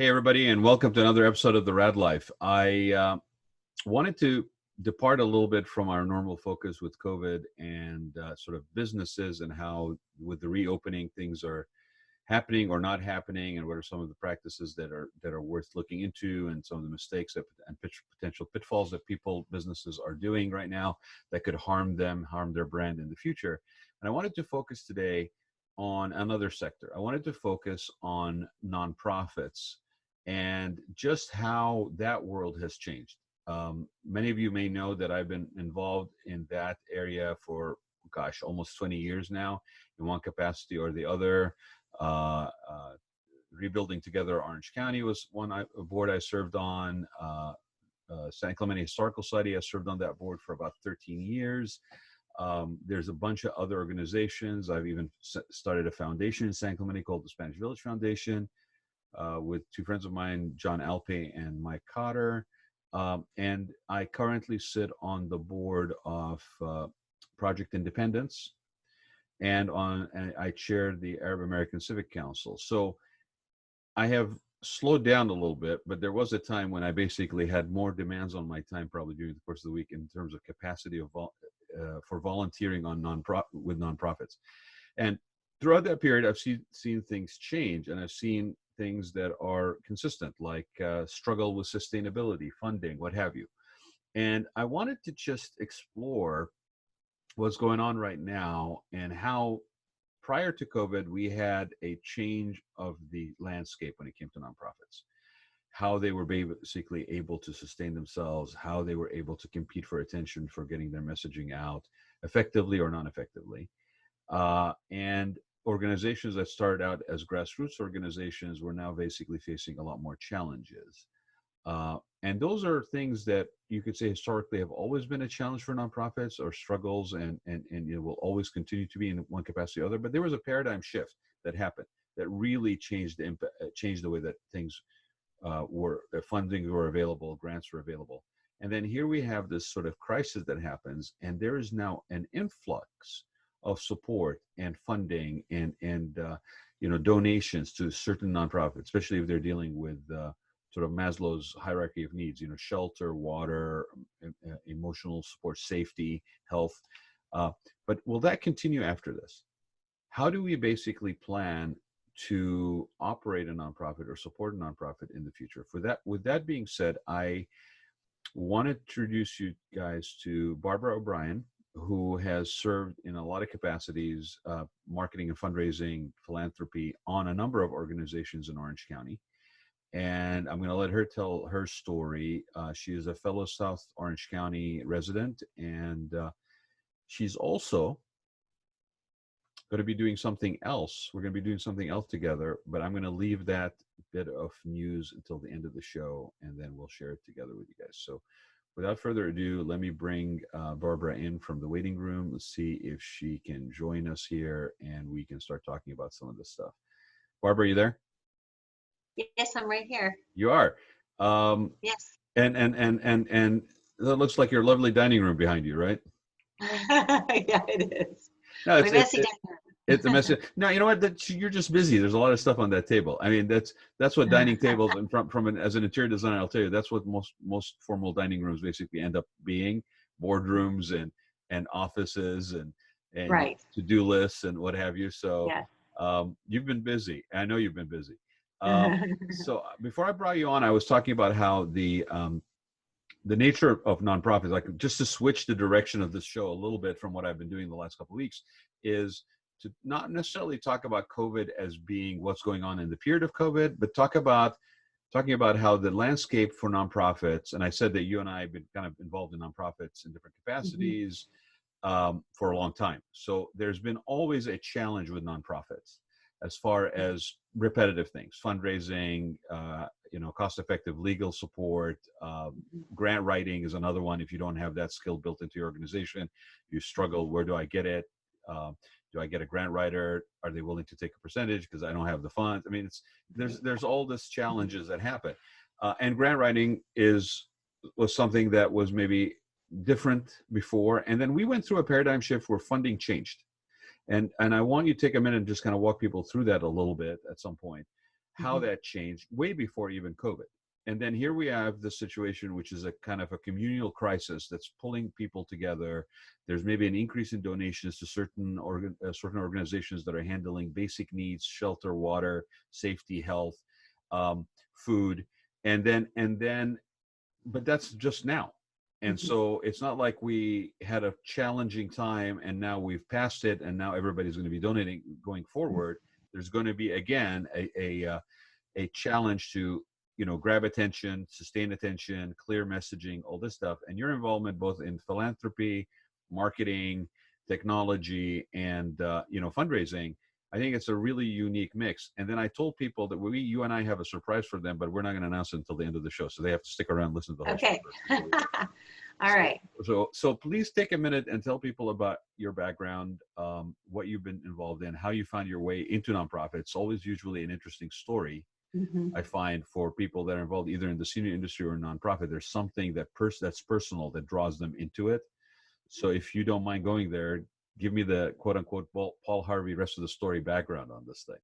Hey, everybody, and welcome to another episode of the Raad Life. I wanted to depart a little bit from our normal focus with COVID and sort of businesses and how, with the reopening, things are happening or not happening, and what are some of the practices that are worth looking into, and some of the mistakes and potential pitfalls that businesses are doing right now that could harm their brand in the future. And I wanted to focus today on another sector. I wanted to focus on nonprofits and just how that world has changed. Many of you may know that I've been involved in that area for, almost 20 years now, in one capacity or the other. Rebuilding Together Orange County was a board I served on. San Clemente Historical Society, I served on that board for about 13 years. There's a bunch of other organizations. I've even started a foundation in San Clemente called the Spanish Village Foundation with two friends of mine, John Alpe and Mike Cotter. And I currently sit on the board of Project Independence, and I chair the Arab American Civic Council. So I have slowed down a little bit, but there was a time when I basically had more demands on my time, probably during the course of the week, in terms of capacity for volunteering on with nonprofits. And throughout that period, I've seen things change, and I've seen things that are consistent, like struggle with sustainability, funding, what have you. And I wanted to just explore what's going on right now and how, prior to COVID, we had a change of the landscape when it came to nonprofits, how they were basically able to sustain themselves, how they were able to compete for attention, for getting their messaging out effectively or non-effectively. And organizations that started out as grassroots organizations were now basically facing a lot more challenges. And those are things that you could say historically have always been a challenge for nonprofits, or struggles, and it will always continue to be in one capacity or other. But there was a paradigm shift that happened that really changed the way that things funding were available, grants were available. And then here we have this sort of crisis that happens, and there is now an influx of support and funding and donations to certain nonprofits, especially if they're dealing with sort of Maslow's hierarchy of needs, shelter, water, emotional support, safety, health. But will that continue after this? How do we basically plan to operate a nonprofit or support a nonprofit in the future? With that being said, I want to introduce you guys to Barbara O'Brien, who has served in a lot of capacities, marketing and fundraising, philanthropy, on a number of organizations in Orange County. And I'm going to let her tell her story. She is a fellow South Orange County resident, and she's also going to be doing something else. We're going to be doing something else together, but I'm going to leave that bit of news until the end of the show, and then we'll share it together with you guys. So without further ado, let me bring Barbara in from the waiting room. Let's see if she can join us here, and we can start talking about some of this stuff. Barbara, you there? Yes, I'm right here. You are. Yes. And that looks like your lovely dining room behind you, right? Yeah, it is. No, My messy dining room. It's a messy. No, you know what? You're just busy. There's a lot of stuff on that table. I mean, that's what dining tables, and as an interior designer, I'll tell you, that's what most formal dining rooms basically end up being: boardrooms and offices and right. to-do lists and what have you. So yeah. You've been busy. I know you've been busy. So before I brought you on, I was talking about how the nature of nonprofits, like, just to switch the direction of this show a little bit from what I've been doing the last couple of weeks, is to not necessarily talk about COVID as being what's going on in the period of COVID, but talking about how the landscape for nonprofits, and I said that you and I have been kind of involved in nonprofits in different capacities for a long time. So there's been always a challenge with nonprofits as far as repetitive things, fundraising, cost-effective legal support, grant writing is another one. If you don't have that skill built into your organization, you struggle. Where do I get it? Do I get a grant writer? Are they willing to take a percentage because I don't have the funds? I mean, there's all these challenges that happen, and grant writing was something that was maybe different before, and then we went through a paradigm shift where funding changed. And I want you to take a minute and just kind of walk people through that a little bit at some point. how that changed way before even COVID. And then here we have the situation, which is a kind of a communal crisis that's pulling people together. There's maybe an increase in donations to certain organizations that are handling basic needs: shelter, water, safety, health, food, and then, but that's just now. And Mhm. so it's not like we had a challenging time and now we've passed it and now everybody's going to be donating going forward. There's going to be again a challenge to, you know, grab attention, sustain attention, clear messaging, all this stuff. And your involvement both in philanthropy, marketing, technology, and you know, fundraising, I think it's a really unique mix. And then I told people that you and I have a surprise for them, but we're not going to announce it until the end of the show. So they have to stick around and listen to the whole show Okay. first. All right. So please take a minute and tell people about your background, what you've been involved in, how you found your way into nonprofit. It's always usually an interesting story. Mhm. I find for people that are involved either in the senior industry or nonprofit, there's something that's personal that draws them into it. So if you don't mind going there, give me the quote unquote Paul Harvey rest of the story background on this thing.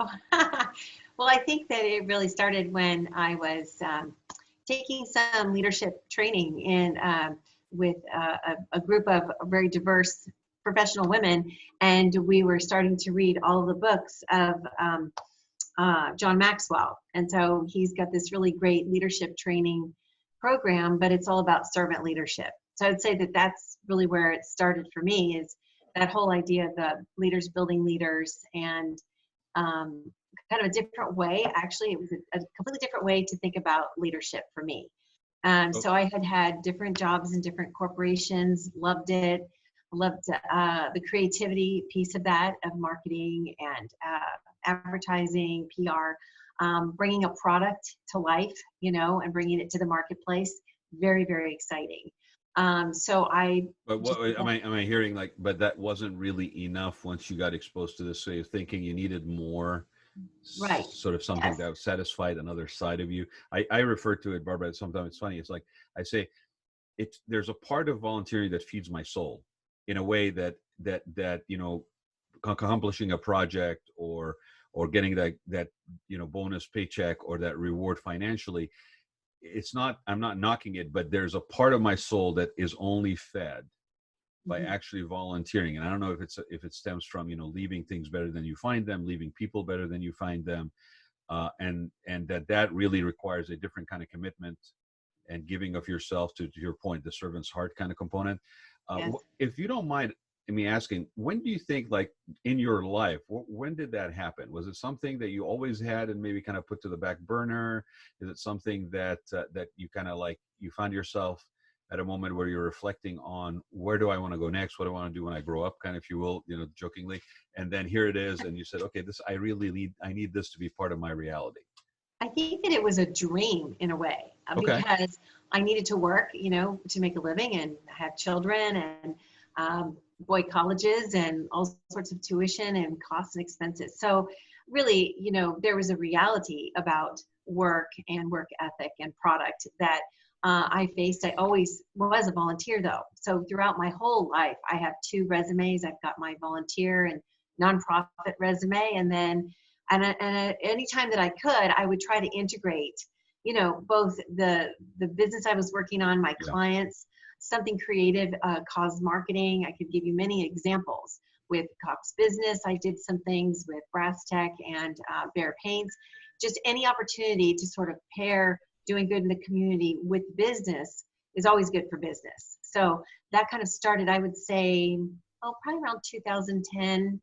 Well, I think that it really started when I was taking some leadership training with a group of very diverse professional women, and we were starting to read all of the books of John Maxwell. And so he's got this really great leadership training program, but it's all about servant leadership. So I'd say that that's really where it started for me, is that whole idea of the leaders building leaders, and kind of a different way. Actually, it was a completely different way to think about leadership for me. So I had different jobs in different corporations, loved it, loved the creativity piece of that, of marketing and advertising, PR, bringing a product to life, you know, and bringing it to the marketplace. Very, very exciting. So I. But what am I hearing, like, but that wasn't really enough once you got exposed to this way of thinking? You needed more, Right. sort of something Yes. that satisfied another side of you. I refer to it, Barbara, sometimes it's funny. It's like I say, there's a part of volunteering that feeds my soul in a way that you know, accomplishing a project or getting that you know, bonus paycheck or that reward financially, it's not, I'm not knocking it, but there's a part of my soul that is only fed by Mhm. actually volunteering. And I don't know if it stems from, you know, leaving things better than you find them, leaving people better than you find them, and that really requires a different kind of commitment and giving of yourself, to your point, the servant's heart kind of component. Yes. If you don't mind me asking, when do you think, like, in your life, when did that happen? Was it something that you always had and maybe kind of put to the back burner? Is it something that that you kind of, like, you found yourself at a moment where you're reflecting on, where do I want to go next? What do I want to do when I grow up, kind of, if you will, you know, jokingly, and then here it is, and you said, okay, I need this to be part of my reality. I think that it was a dream in a way, Okay. because I needed to work, you know, to make a living and have children and boy colleges and all sorts of tuition and costs and expenses. So really, you know, there was a reality about work and work ethic and product that I faced. I always was a volunteer though. So throughout my whole life, I have two resumes. I've got my volunteer and nonprofit resume, and then any time that I could, I would try to integrate, you know, both the business I was working on, my Yeah. clients, something creative, cause marketing. I could give you many examples. With Cox Business, I did some things with Brass Tech and Bear Paints. Just any opportunity to sort of pair doing good in the community with business is always good for business. So that kind of started, I would say, probably around 2010.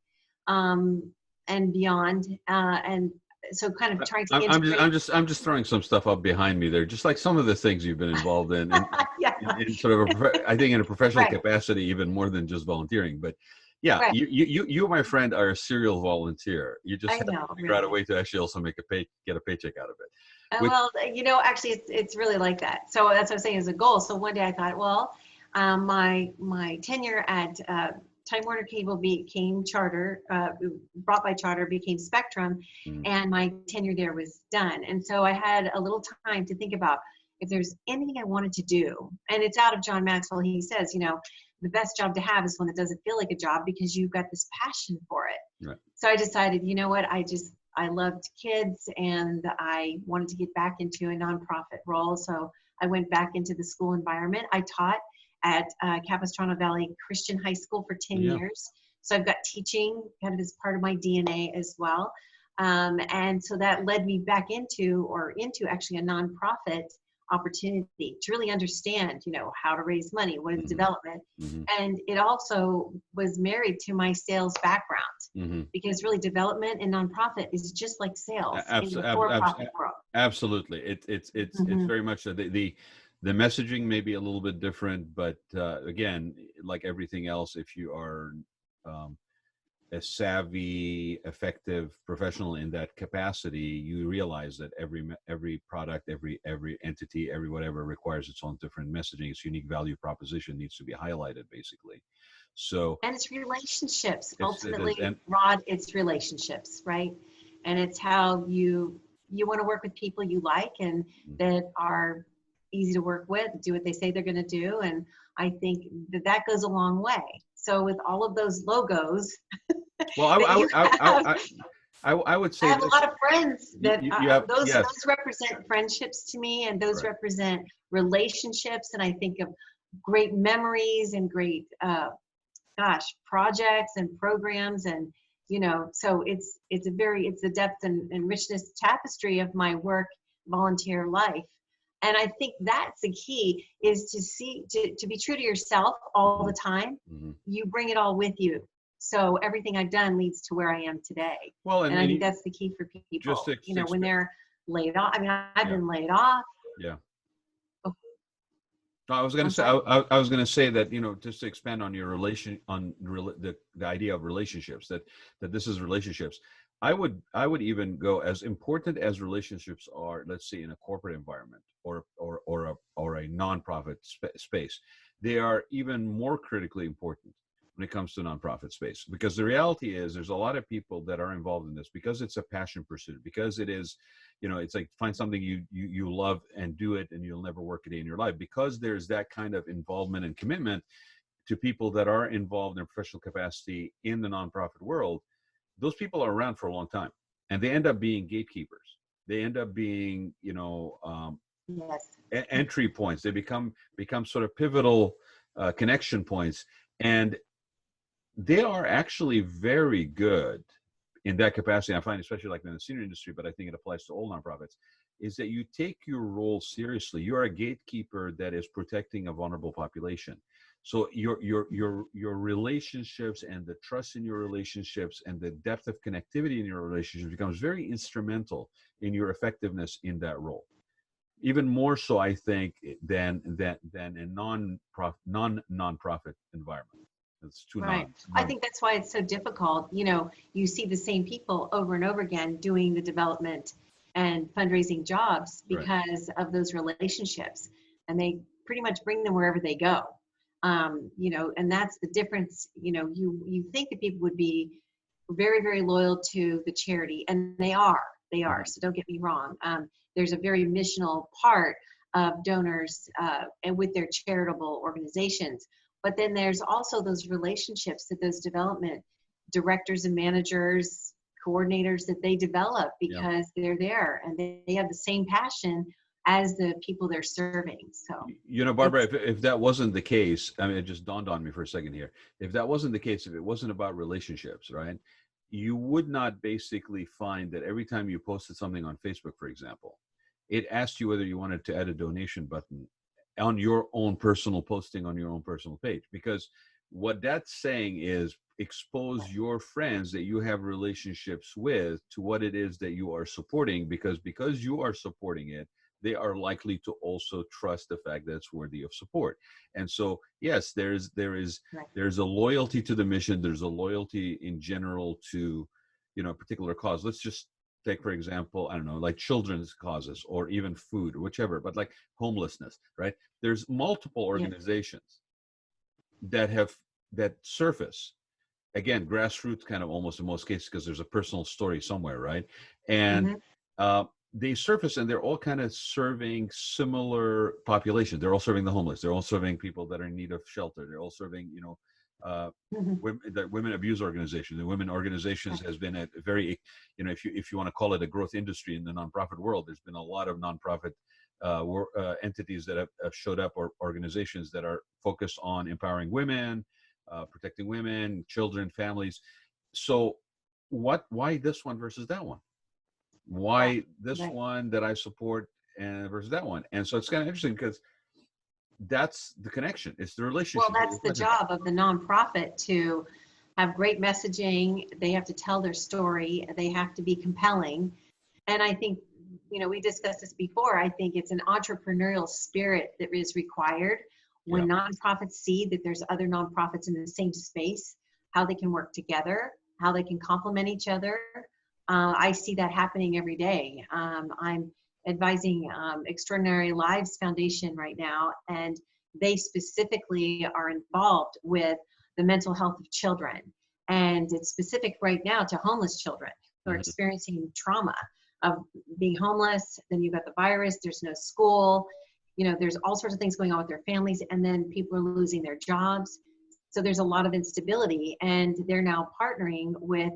And beyond, and so kind of trying to integrate. I'm just throwing some stuff up behind me there, just like some of the things you've been involved in, Yeah, in sort of I think in a professional right, capacity, even more than just volunteering. But yeah, right. you, my friend, are a serial volunteer. You just I have to know, figure out a really. way to actually also get a paycheck out of it. Which, Well, you know, actually, it's really like that. So that's what I'm saying is a goal. So one day I thought, well, my tenure at Time Warner Cable became charter, brought by charter, became Spectrum, mm, and my tenure there was done. And so I had a little time to think about if there's anything I wanted to do. And it's out of John Maxwell. He says, you know, the best job to have is one that doesn't feel like a job because you've got this passion for it. right. So I decided, you know what, I loved kids and I wanted to get back into a nonprofit role. So I went back into the school environment. I taught at Capistrano Valley Christian High School for 10 Yeah. years. So I've got teaching kind of as part of my DNA as well. And so that led me back into actually a nonprofit opportunity to really understand, how to raise money, what is Mm-hmm. development. Mm-hmm. And it also was married to my sales background, Mm-hmm. because really development and nonprofit is just like sales in the for-profit world. Absolutely. It's Mhm. very much so. The messaging may be a little bit different, but again, like everything else, if you are um, a savvy, effective professional in that capacity, you realize that every product, every entity, every whatever requires its own different messaging. Its unique value proposition needs to be highlighted, basically. So And it's relationships. it is, Ultimately, and Rod, it's relationships, right? And it's how you want to work with people you like and that are easy to work with, do what they say they're going to do. And I think that goes a long way. So with all of those logos well, that you have, I would I say have a this. lot of friends that You have, those yes, represent friendships to me, and those right. represent relationships. And I think of great memories and great projects and programs, and so it's the depth and richness tapestry of my work volunteer life. And I think that's the key, is to be true to yourself all the time. Mm-hmm. You bring it all with you, so everything I've done leads to where I am today. Well, And I think that's the key for just people, when they're laid off. I mean, I've yeah, been laid off. yeah. Oh, No, I was going I'm to say, sorry. I was going to say that, just to expand on your the idea of relationships, that this is relationships. I would even go, as important as relationships are, let's say in a corporate environment or a nonprofit space, they are even more critically important when it comes to nonprofit space, because the reality is there's a lot of people that are involved in this because it's a passion pursuit, because it is, it's like find something you love and do it, and you'll never work a day in your life, because there's that kind of involvement and commitment to people that are involved in a professional capacity in the nonprofit world. Those people are around for a long time, and they end up being gatekeepers. They end up being, Yes. entry points. They become sort of pivotal connection points, and they are actually very good in that capacity. I find, especially like in the senior industry, but I think it applies to all nonprofits, is that you take your role seriously. You're a gatekeeper that is protecting a vulnerable population. So your relationships and the trust in your relationships and the depth of connectivity in your relationships becomes very instrumental in your effectiveness in that role. Even more so, I think, than a non-nonprofit environment. It's too Right. I think that's why it's so difficult. You see the same people over and over again doing the development and fundraising jobs right. because of those relationships, and they pretty much bring them wherever they go. And that's the difference. You think that people would be very, very loyal to the charity, and they are. They are. Mhm. So don't get me wrong. There's a very missional part of donors and with their charitable organizations. But then there's also those relationships that those development directors and managers, coordinators, that they develop Yeah. because they're there and they have the same passion as the people they're serving. So, Barbara, if that wasn't the case, I mean, it just dawned on me for a second here. If that wasn't the case, if it wasn't about relationships, right, you would not basically find that every time you posted something on Facebook, for example, it asked you whether you wanted to add a donation button on your own personal posting on your own personal page, because what that's saying is expose your friends that you have relationships with to what it is that you are supporting, because you are supporting it, they are likely to also trust the fact that it's worthy of support. And so, yes, there is right. there's a loyalty to the mission. There's a loyalty in general to, a particular cause. Let's just take, for example, I don't know, like children's causes or even food or whichever, but like homelessness, right? There's multiple Yeah. organizations that surface, again, grassroots kind of almost in most cases, because there's a personal story somewhere, right? And Mm-hmm. they surface, and they're all kind of serving similar populations. They're all serving the homeless. They're all serving people that are in need of shelter. They're all serving, Mhm. the women abuse organizations. The women organizations has been a very, if you want to call it a growth industry in the nonprofit world, there's been a lot of nonprofit entities that have showed up, or organizations that are focused on empowering women, protecting women, children, families. So why this one versus that one? Why Right, this right. one that I support and versus that one? And so it's kind of interesting because that's the connection. It's the Well, relationship that that's you're the talking about. job of the nonprofit, to have great messaging. They have to tell their story. They have to be compelling. And I think, we discussed this before. I think it's an entrepreneurial spirit that is required Yeah. when nonprofits see that there's other nonprofits in the same space, how they can work together, how they can complement each other. I see that happening every day. I'm advising Extraordinary Lives Foundation right now, and they specifically are involved with the mental health of children. And it's specific right now to homeless children who are Mhm. experiencing trauma of being homeless. Then you've got the virus, there's no school, there's all sorts of things going on with their families, and then people are losing their jobs. So there's a lot of instability, and they're now partnering with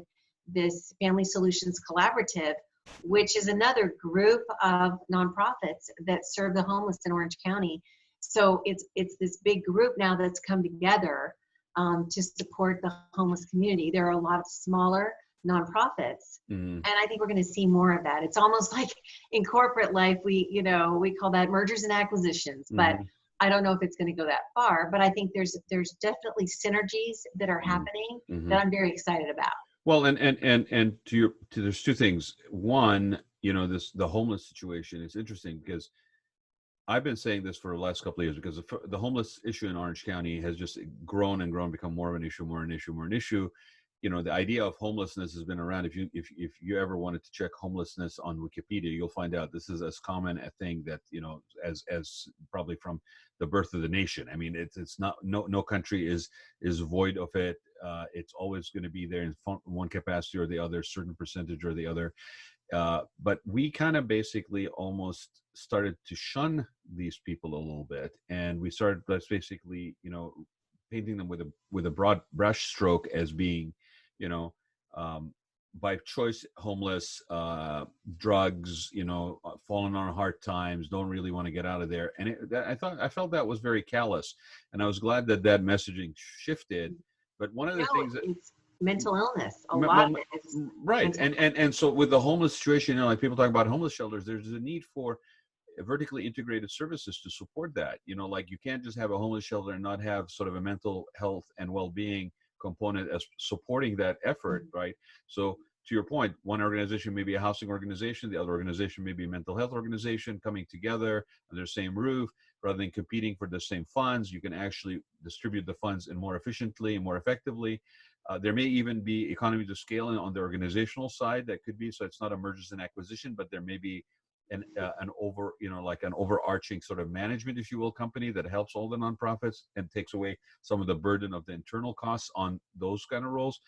this Family Solutions Collaborative, which is another group of nonprofits that serve the homeless in Orange County. So it's this big group now that's come together to support the homeless community. There are a lot of smaller nonprofits, Mhm. and I think we're going to see more of that. It's almost like in corporate life, we call that mergers and acquisitions, but Mhm. I don't know if it's going to go that far. But I think there's definitely synergies that are Mhm. happening Mhm. that I'm very excited about. Well, and there's two things. One, the homeless situation is interesting because I've been saying this for the last couple of years, because the homeless issue in Orange County has just grown and grown, become more of an issue, more an issue, more an issue. The idea of homelessness has been around. If you ever wanted to check homelessness on Wikipedia, you'll find out this is as common a thing that, as probably from the birth of the nation. I mean, it's not, no country is void of it. It's always going to be there in one capacity or the other, certain percentage or the other. But we kind of basically almost started to shun these people a little bit, and we started basically, painting them with a broad brush stroke as being, you know, um, by choice homeless, drugs, falling on hard times, don't really want to get out of there. And I felt that was very callous, and I was glad that messaging shifted. But one of the No, things that it's mental illness. A lot well, of it is right, mental. and so with the homeless situation, like people talk about homeless shelters, there's a need for vertically integrated services to support that. Like, you can't just have a homeless shelter and not have sort of a mental health and well-being component as supporting that effort, right? So to your point, one organization may be a housing organization, the other organization may be a mental health organization, coming together under the same roof. Rather than competing for the same funds, you can actually distribute the funds more efficiently and more effectively. There may even be economies of scale on the organizational side that could be, so it's not a mergers and acquisition, but there may be an like an overarching sort of management, if you will, company that helps all the nonprofits and takes away some of the burden of the internal costs on those kind of roles,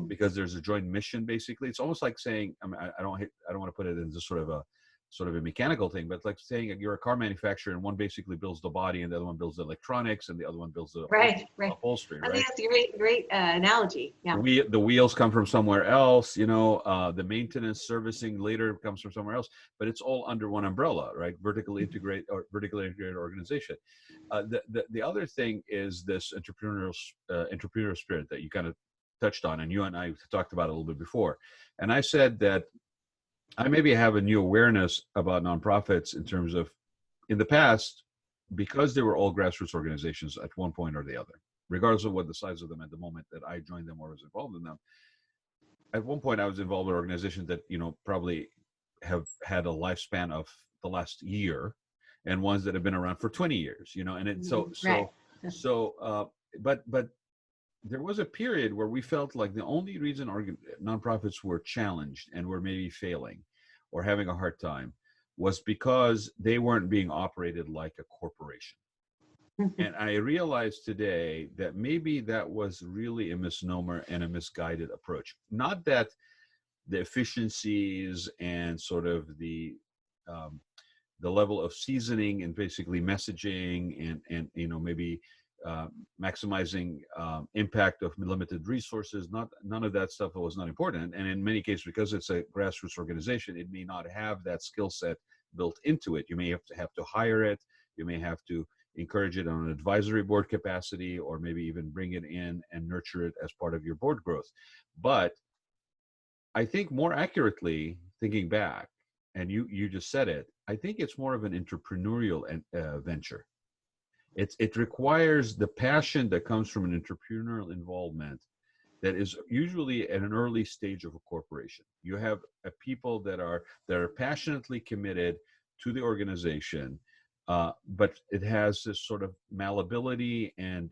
because there's a joint mission. Basically, it's almost like saying, I mean, I don't want to put it in just sort of a mechanical thing, but like saying you're a car manufacturer and one basically builds the body and the other one builds the electronics and the other one builds the Right, right. upholstery, I think right? that's a great analogy. Yeah. The wheels come from somewhere else, the maintenance servicing later comes from somewhere else, but it's all under one umbrella, right? Vertically integrated organization. The other thing is this entrepreneurial spirit that you kind of touched on, and you and I talked about it a little bit before. And I said that I maybe have a new awareness about nonprofits in terms of, in the past, because they were all grassroots organizations at one point or the other, regardless of what the size of them at the moment that I joined them or was involved in them. At one point, I was involved in organizations that, probably have had a lifespan of the last year, and ones that have been around for 20 years, and it's Right. but there was a period where we felt like the only reason nonprofits were challenged and were maybe failing or having a hard time was because they weren't being operated like a corporation. And I realized today that maybe that was really a misnomer and a misguided approach. Not that the efficiencies and sort of the level of seasoning and basically messaging and maybe maximizing impact of limited resources. None of that stuff was not important. And in many cases, because it's a grassroots organization, it may not have that skill set built into it. You may have to hire it. You may have to encourage it on an advisory board capacity, or maybe even bring it in and nurture it as part of your board growth. But I think more accurately, thinking back, and you just said it, I think it's more of an entrepreneurial venture. It requires the passion that comes from an entrepreneurial involvement that is usually at an early stage of a corporation. You have people that are passionately committed to the organization, but it has this sort of malleability and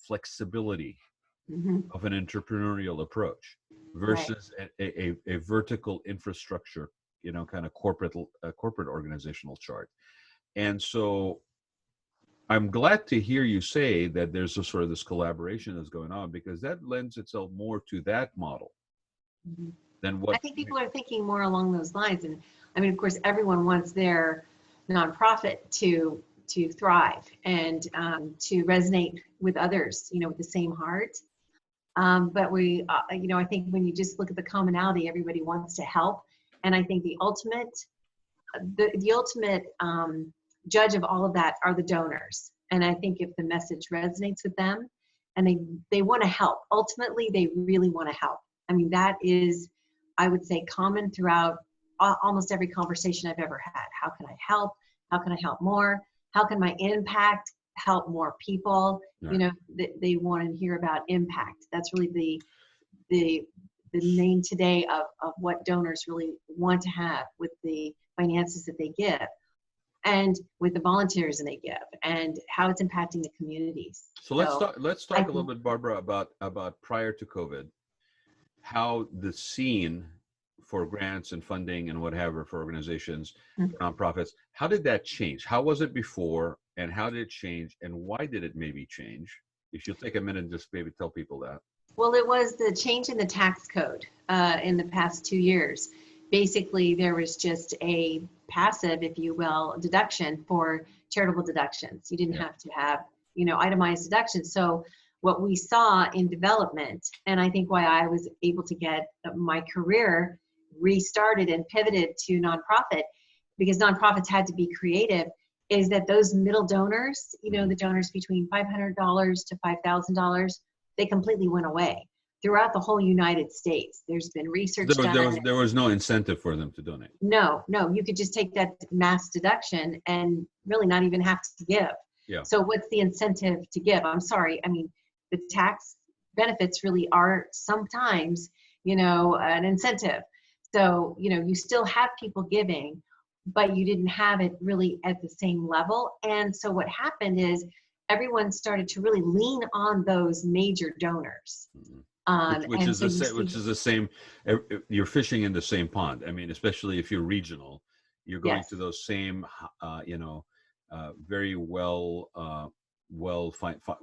flexibility of an entrepreneurial approach versus a vertical infrastructure, kind of corporate organizational chart. And so I'm glad to hear you say that there's a sort of this collaboration that's going on, because that lends itself more to that model than what I think people are thinking more along those lines. And I mean, of course, everyone wants their nonprofit to thrive and to resonate with others, with the same heart. But we, I think when you just look at the commonality, everybody wants to help. And I think the ultimate judge of all of that are the donors. And I think if the message resonates with them and they want to help, ultimately, they really want to help. I mean, that is, I would say, common throughout almost every conversation I've ever had. How can I help? How can I help more? How can my impact help more people? Right. They want to hear about impact. That's really the name today of what donors really want to have with the finances that they give, and with the volunteers that they give, and how it's impacting the communities. So let's talk a little bit, Barbara, about prior to COVID, how the scene for grants and funding and whatever for organizations, for nonprofits, how did that change? How was it before, and how did it change, and why did it maybe change? If you'll take a minute and just maybe tell people that. Well, it was the change in the tax code in the past 2 years. Basically, there was just a passive, if you will, deduction for charitable deductions. You didn't have to have, itemized deductions. So what we saw in development, and I think why I was able to get my career restarted and pivoted to nonprofit, because nonprofits had to be creative, is that those middle donors, the donors between $500 to $5,000, they completely went away throughout the whole United States. There's been research done. There was no incentive for them to donate. No, you could just take that mass deduction and really not even have to give. Yeah. So what's the incentive to give? I'm sorry. I mean, the tax benefits really are sometimes, an incentive. So, you still have people giving, but you didn't have it really at the same level. And so what happened is everyone started to really lean on those major donors. Which is the same, you're fishing in the same pond. I mean, especially if you're regional, you're going to those same, very well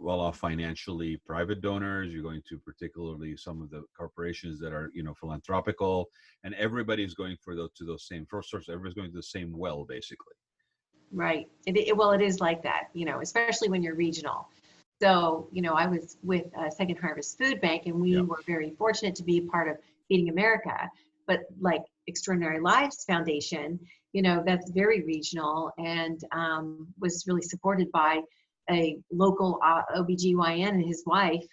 off financially private donors. You're going to particularly some of the corporations that are, philanthropical, and everybody's going to those same sources. Everybody's going to the same well, basically. Right. It is like that, especially when you're regional. So, I was with Second Harvest Food Bank, and we were very fortunate to be part of Feeding America. But like Extraordinary Lives Foundation, that's very regional, and was really supported by a local OBGYN and his wife,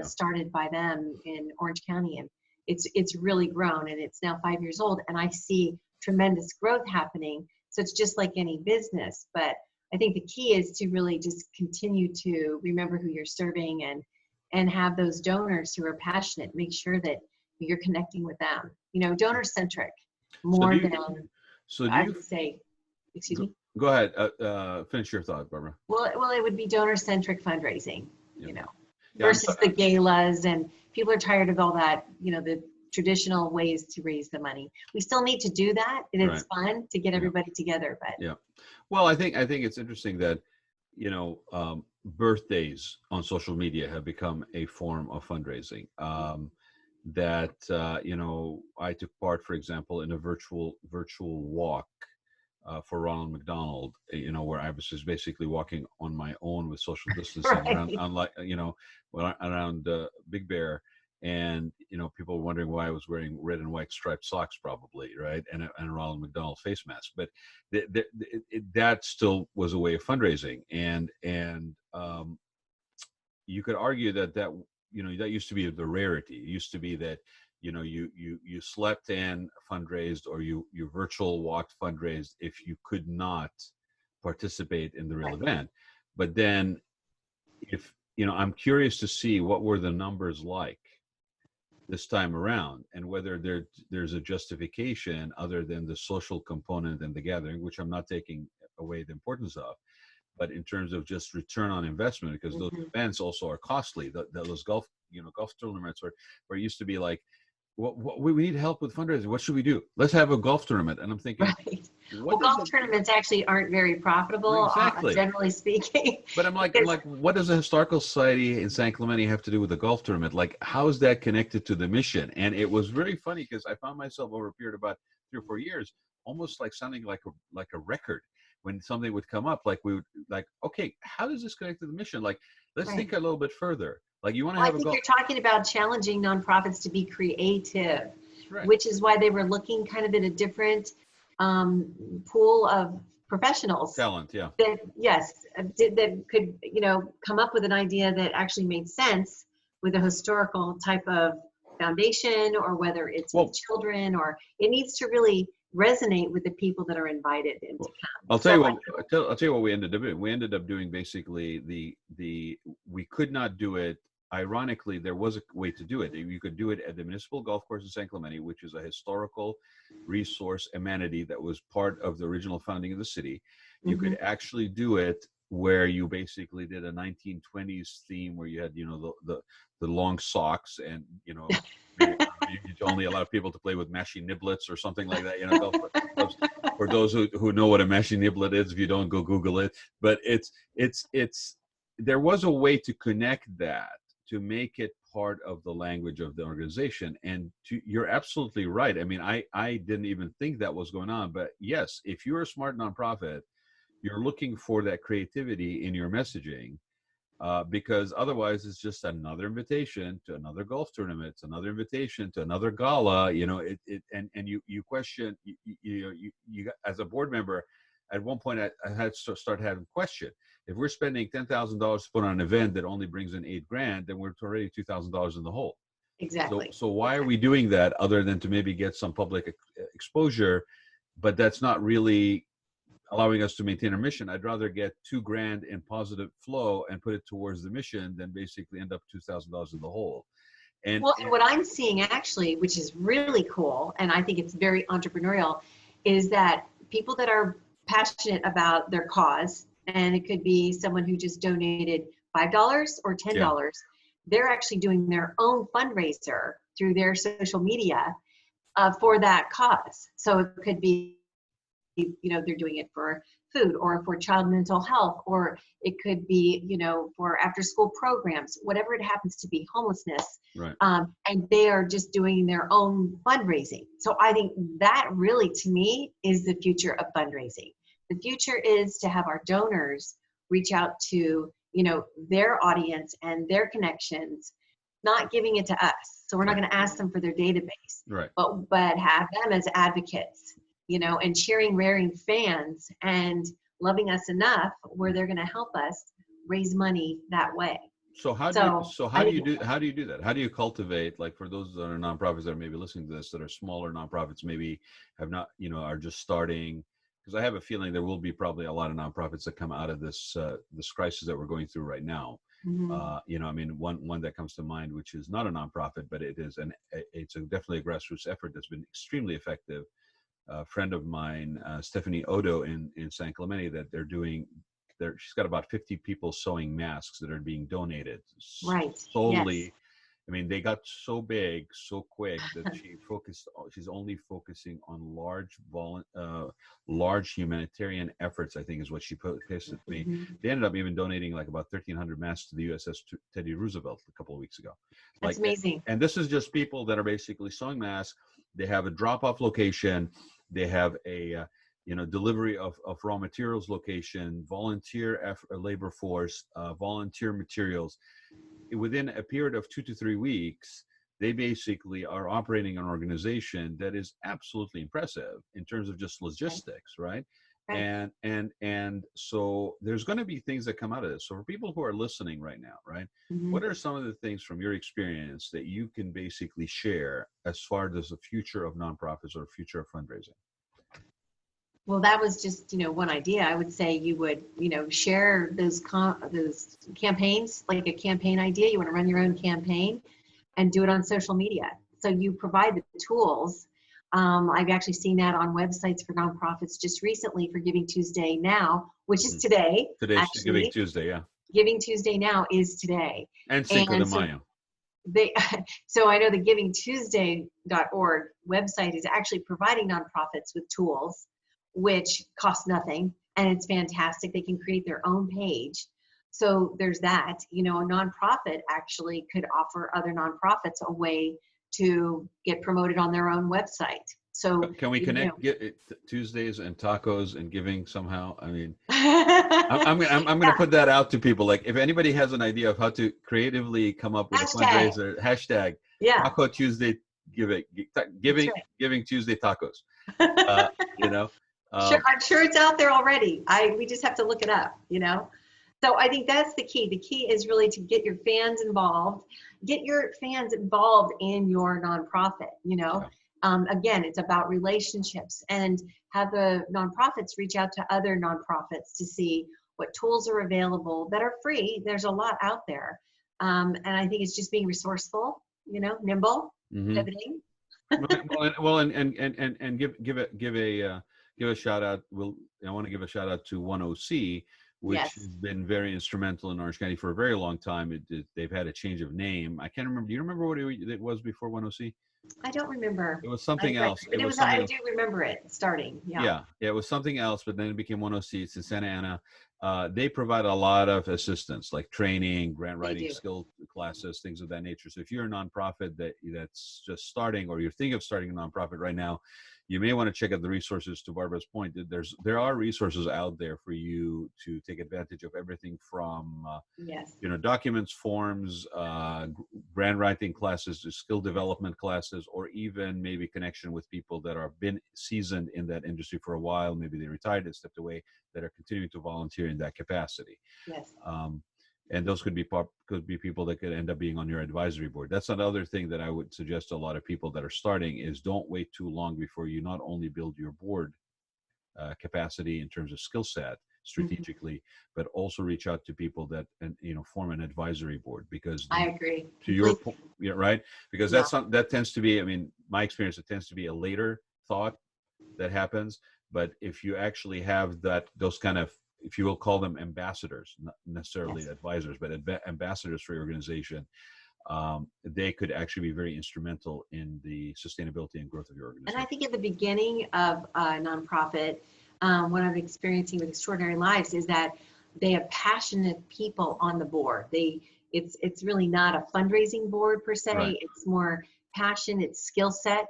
started by them in Orange County. And it's really grown, and it's now 5 years old, and I see tremendous growth happening. So it's just like any business, but I think the key is to really just continue to remember who you're serving and have those donors who are passionate. Make sure that you're connecting with them. Donor centric more than I would say. Excuse me. Go ahead. Finish your thought, Barbara. Well, it would be donor centric fundraising. Versus the galas, and people are tired of all that. The traditional ways to raise the money. We still need to do that. It is fun to get everybody together, but well, I think it's interesting that birthdays on social media have become a form of fundraising. I took part, for example, in a virtual walk for Ronald McDonald, where I was just basically walking on my own with social distancing Right. around Big Bear, and people were wondering why I was wearing red and white striped socks, probably, right, and a Ronald McDonald face mask. But that still was a way of fundraising, and you could argue that used to be the rarity. It used to be that you slept in fundraised, or you virtual walked fundraised if you could not participate in the real event. But then, if I'm curious to see what were the numbers like this time around, and whether there's a justification other than the social component and the gathering, which I'm not taking away the importance of, but in terms of just return on investment, because those events also are costly. Those golf tournaments where it used to be like, what we need help with fundraising. What should we do? Let's have a golf tournament. And I'm thinking, Right. Well, golf tournaments actually aren't very profitable, exactly, generally speaking. But I'm like, what does a historical society in San Clemente have to do with a golf tournament? Like, how is that connected to the mission? And it was very funny, because I found myself over a period of about 3 or 4 years, almost like sounding like a record. When something would come up, like we would okay, how does this connect to the mission? Like, let's think a little bit further. Like, you want to have I think you're talking about challenging nonprofits to be creative, which is why they were looking kind of in a different pool of professionals. Talent, yeah. That could, come up with an idea that actually made sense with a historical type of foundation, or whether it's with children, or it needs to really resonate with the people that are invited to come. I'll tell you what we ended up doing. We ended up doing basically we could not do it. Ironically, there was a way to do it. You could do it at the municipal golf course in San Clemente, which is a historical resource amenity that was part of the original founding of the city. You could actually do it where you basically did a 1920s theme, where you had the long socks, and you only allow people to play with mashie niblets or something like that. Golf clubs. For those who know what a mashie niblet is, if you don't, go Google it. But there was a way to connect that, to make it part of the language of the organization. And you're absolutely right. I mean, I didn't even think that was going on. But yes, if you're a smart nonprofit, you're looking for that creativity in your messaging, because otherwise it's just another invitation to another golf tournament, it's another invitation to another gala. And you question, you as a board member, at one point I had to start having question. If we're spending $10,000 to put on an event that only brings in $8,000, then we're already $2,000 in the hole. Exactly. So why are we doing that, other than to maybe get some public exposure? But that's not really allowing us to maintain our mission. I'd rather get $2,000 in positive flow and put it towards the mission than basically end up $2,000 in the hole. And what I'm seeing actually, which is really cool, and I think it's very entrepreneurial, is that people that are passionate about their cause, and it could be someone who just donated $5 or $10, they're actually doing their own fundraiser through their social media for that cause. So it could be, they're doing it for food, or for child mental health, or it could be, for after school programs, whatever it happens to be, homelessness. Right. And they are just doing their own fundraising. So I think that really, to me, is the future of fundraising. The future is to have our donors reach out to, their audience and their connections, not giving it to us. So we're not going to ask them for their database, right, but have them as advocates, and cheering, raring fans, and loving us enough where they're going to help us raise money that way. So how do you do that? How do you cultivate, like, for those that are nonprofits that are maybe listening to this, that are smaller nonprofits, maybe have not, are just starting? Because I have a feeling there will be probably a lot of nonprofits that come out of this crisis that we're going through right now. I mean, one that comes to mind, which is not a nonprofit, but it's definitely a grassroots effort that's been extremely effective. A friend of mine, Stephanie Odo in San Clemente, that she's got about 50 people sewing masks that are being donated. Right. Solely. Yes. I mean, they got so big so quick that she's only focusing on large humanitarian efforts, I think is what she posted to me. They ended up even donating like about 1,300 masks to the USS Teddy Roosevelt a couple of weeks ago. That's amazing. And this is just people that are basically sewing masks. They have a drop-off location. They have a delivery of raw materials location, volunteer labor force, volunteer materials. Within a period of 2 to 3 weeks, they basically are operating an organization that is absolutely impressive in terms of just logistics, right? Right. And so there's going to be things that come out of this. So for people who are listening right now, right, what are some of the things from your experience that you can basically share as far as the future of nonprofits or future of fundraising? Well, that was just, one idea. I would say you would, share those campaigns, like a campaign idea. You want to run your own campaign and do it on social media. So you provide the tools. I've actually seen that on websites for nonprofits just recently for Giving Tuesday Now, which is today. Today's Actually, Giving Tuesday, yeah. Giving Tuesday Now is today. And Cinco de Mayo. So I know the givingtuesday.org website is actually providing nonprofits with tools which cost nothing, and it's fantastic. They can create their own page. So there's that. A nonprofit actually could offer other nonprofits a way to get promoted on their own website. So can we connect Tuesdays and tacos and giving somehow? I mean, I'm going to put that out to people. Like, if anybody has an idea of how to creatively come up with a fundraiser, hashtag Taco Tuesday Giving Tuesday Tacos. I'm sure it's out there already. We just have to look it up. So I think that's the key. The key is really to get your fans involved. Get your fans involved in your nonprofit. Again, it's about relationships, and have the nonprofits reach out to other nonprofits to see what tools are available that are free. There's a lot out there. And I think it's just being resourceful, nimble, pivoting. Well, and give a shout out. I want to give a shout out to 10C, which has been very instrumental in Orange County for a very long time. They've had a change of name. I can't remember. Do you remember what it was before 10C? I don't remember. It was something else. I do remember it starting. Yeah, it was something else, but then it became 10C. It's in Santa Ana. They provide a lot of assistance, like training, grant writing, skill classes, things of that nature. So if you're a nonprofit that's just starting, or you're thinking of starting a nonprofit right now, you may want to check out the resources. To Barbara's point, there are resources out there for you to take advantage of everything from documents, forms, grant writing classes, to skill development classes, or even maybe connection with people that are been seasoned in that industry for a while. Maybe they retired and stepped away, that are continuing to volunteer in that capacity. Yes. And those could be people that could end up being on your advisory board. That's another thing that I would suggest to a lot of people that are starting is don't wait too long before you not only build your board capacity in terms of skill set strategically, but also reach out to people that form an advisory board, because I agree. To your point, right? Because that tends to be, my experience, it tends to be a later thought that happens. But if you actually have those kind of, if you will call them ambassadors, not necessarily advisors, but ambassadors for your organization, they could actually be very instrumental in the sustainability and growth of your organization. And I think at the beginning of a nonprofit, what I'm experiencing with Extraordinary Lives is that they have passionate people on the board. It's really not a fundraising board per se. Right. It's more passion, it's skill set.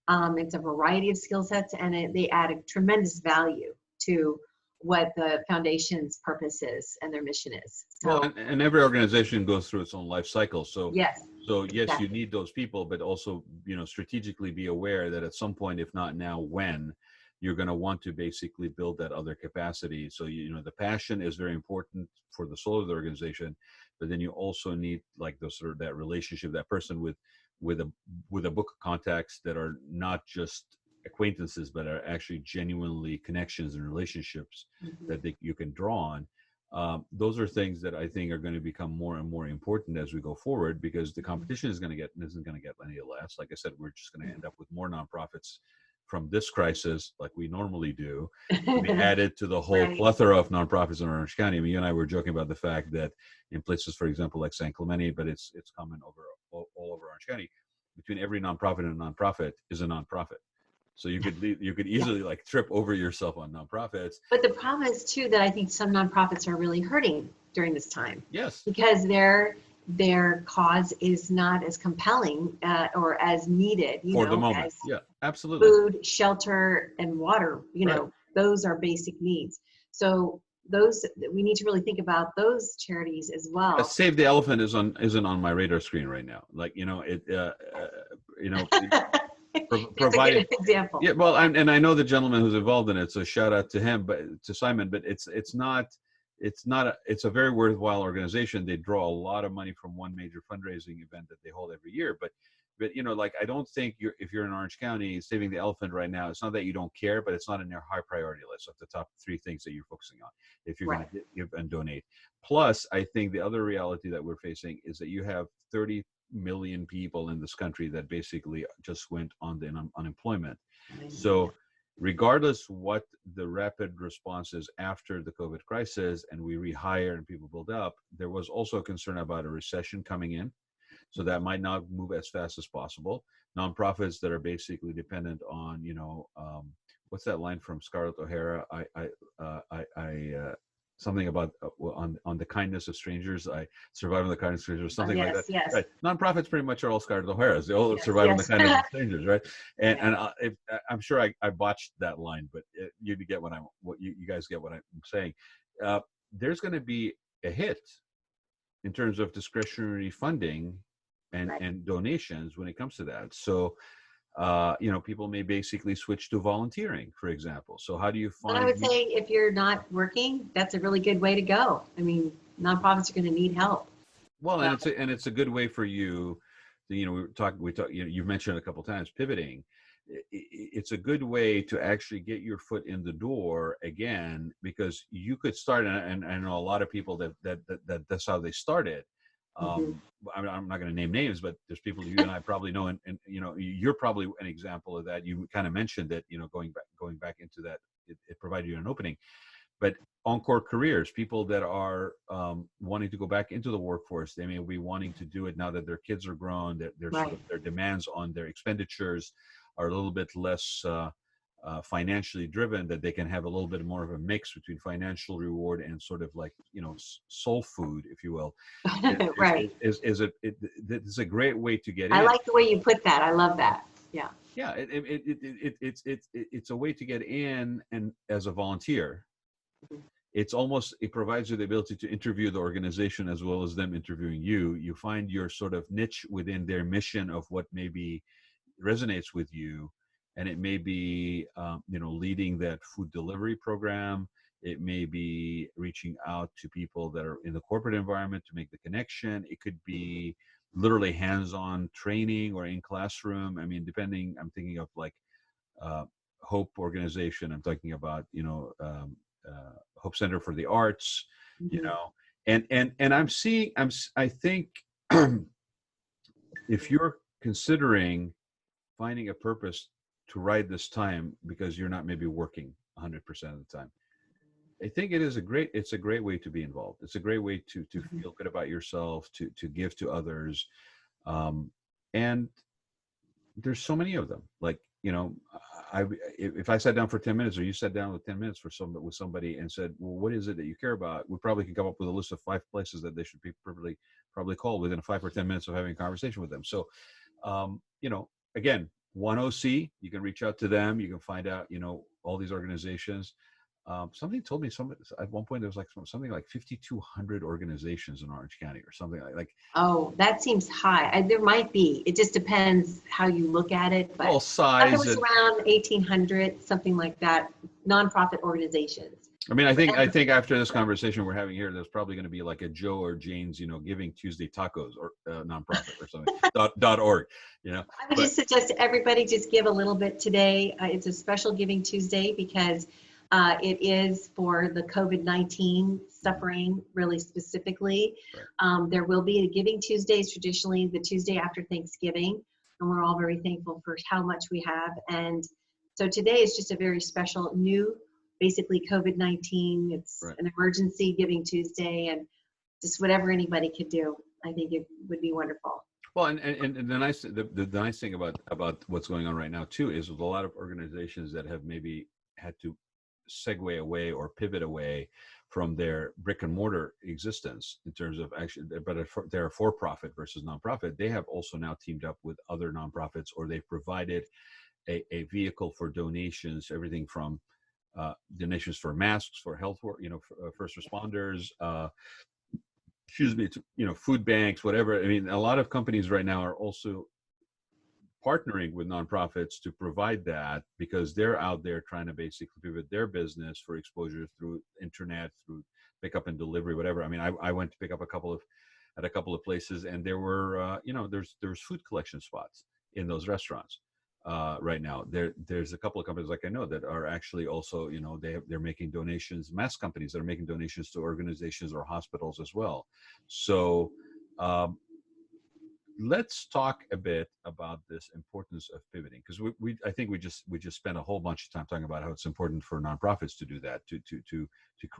It's a variety of skill sets, and they add a tremendous value to what the foundation's purpose is and their mission is. So, well, and every organization goes through its own life cycle. So yes, exactly. You need those people, but also, strategically be aware that at some point, if not now, when, you're going to want to basically build that other capacity. So, the passion is very important for the soul of the organization, but then you also need like that relationship, that person with a book of contacts that are not just acquaintances, but are actually genuinely connections and relationships that you can draw on. Those are things that I think are going to become more and more important as we go forward, because the competition isn't going to get any less. Like I said, we're just going to end up with more nonprofits from this crisis, like we normally do, be added to the whole plethora of nonprofits in Orange County. You and I were joking about the fact that in places, for example, like San Clemente, but it's common all over Orange County, between every nonprofit and a nonprofit is a nonprofit. So you could easily like trip over yourself on nonprofits. But the problem is too that I think some nonprofits are really hurting during this time. Yes. Because their cause is not as compelling or as needed. For the moment. Yeah, absolutely. Food, shelter, and water. those are basic needs. So those, we need to really think about those charities as well. Save the Elephant isn't on my radar screen right now. Like, you know, That's a good example. Yeah, well, and I know the gentleman who's involved in it, so shout out to him, but to Simon. But it's a very worthwhile organization. They draw a lot of money from one major fundraising event that they hold every year. But you know, like, I don't think if you're in Orange County, saving the elephant right now, it's not that you don't care, but it's not in their high priority list of the top 3 things that you're focusing on if you're going to give and donate. Plus, I think the other reality that we're facing is that you have 30 million people in this country that basically just went on the unemployment. So regardless what the rapid response is after the COVID crisis and we rehire and people build up, there was also a concern about a recession coming in. So that might not move as fast as possible. Nonprofits that are basically dependent on, you know, what's that line from Scarlett O'Hara? Something about on the kindness of strangers. I survive on the kindness of strangers, something like that. Yes. Right. Nonprofits pretty much are all Scarlett O'Haras. They all survive on the kindness of strangers, right? And I'm sure I botched that line, but you get you guys get what I'm saying. There's going to be a hit in terms of discretionary funding and donations when it comes to that. So, you know, people may basically switch to volunteering, for example. So how do you find? And I would say if you're not working, that's a really good way to go. I mean, nonprofits are going to need help. Well, and it's a good way for you. You know, we talk. You know, you've mentioned a couple of times pivoting. It's a good way to actually get your foot in the door again, because you could start, and I know a lot of people that's how they started. I'm not going to name names, but there's people you and I probably know, and you know, you're probably an example of that. You kind of mentioned that, you know, going back into that, it provided you an opening. But Encore Careers, people that are wanting to go back into the workforce, they may be wanting to do it now that their kids are grown, that their demands on their expenditures are a little bit less financially driven, that they can have a little bit more of a mix between financial reward and sort of like, you know, soul food, if you will. It's a great way to get in. I like the way you put that. I love that. Yeah. Yeah, it's a way to get in, and as a volunteer, it provides you the ability to interview the organization as well as them interviewing you. You find your sort of niche within their mission of what maybe resonates with you. And it may be, you know, leading that food delivery program. It may be reaching out to people that are in the corporate environment to make the connection. It could be literally hands-on training or in classroom. I mean, depending, I'm thinking of like Hope organization. I'm talking about, you know, Hope Center for the Arts, you know, and I think if you're considering finding a purpose to ride this time because you're not maybe working 100% of the time, I think it's a great way to be involved. It's a great way to feel good about yourself, to give to others. And there's so many of them. Like, you know, if I sat down for 10 minutes, or you sat down with 10 minutes with somebody and said, well, what is it that you care about? We probably could come up with a list of 5 places that they should be probably called within 5 or 10 minutes of having a conversation with them. So, you know, again, 1OC, you can reach out to them. You can find out, you know, all these organizations. Somebody told me at one point there was like something like 5,200 organizations in Orange County or something like. Oh, that seems high. There might be. It just depends how you look at it. But all size. It was around 1,800, something like that. Nonprofit organizations. I mean, I think after this conversation we're having here, there's probably going to be like a Joe or Jane's, you know, Giving Tuesday Tacos or nonprofit or something .org, you know. I would just suggest everybody just give a little bit today. It's a special Giving Tuesday because it is for the COVID-19 suffering, really specifically. Right. There will be a Giving Tuesdays, traditionally the Tuesday after Thanksgiving, and we're all very thankful for how much we have. And so today is just a very special new, basically COVID-19. It's an emergency Giving Tuesday, and just whatever anybody could do, I think it would be wonderful. Well, and the nice thing about what's going on right now too is with a lot of organizations that have maybe had to segue away or pivot away from their brick and mortar existence in terms of actually, but they're for-profit versus nonprofit. They have also now teamed up with other nonprofits, or they've provided a vehicle for donations, everything from donations for masks, for health, for, first responders, excuse me, to, food banks, whatever. I mean, a lot of companies right now are also partnering with nonprofits to provide that, because they're out there trying to basically pivot their business for exposure through internet, through pickup and delivery, whatever. I mean, I went to pick up at a couple of places, and there were, there's food collection spots in those restaurants. Right now, there's a couple of companies like I know that are actually also, they're making donations, mass companies that are making donations to organizations or hospitals as well. So, let's talk a bit about this importance of pivoting, because I think we just spent a whole bunch of time talking about how it's important for nonprofits to do that, to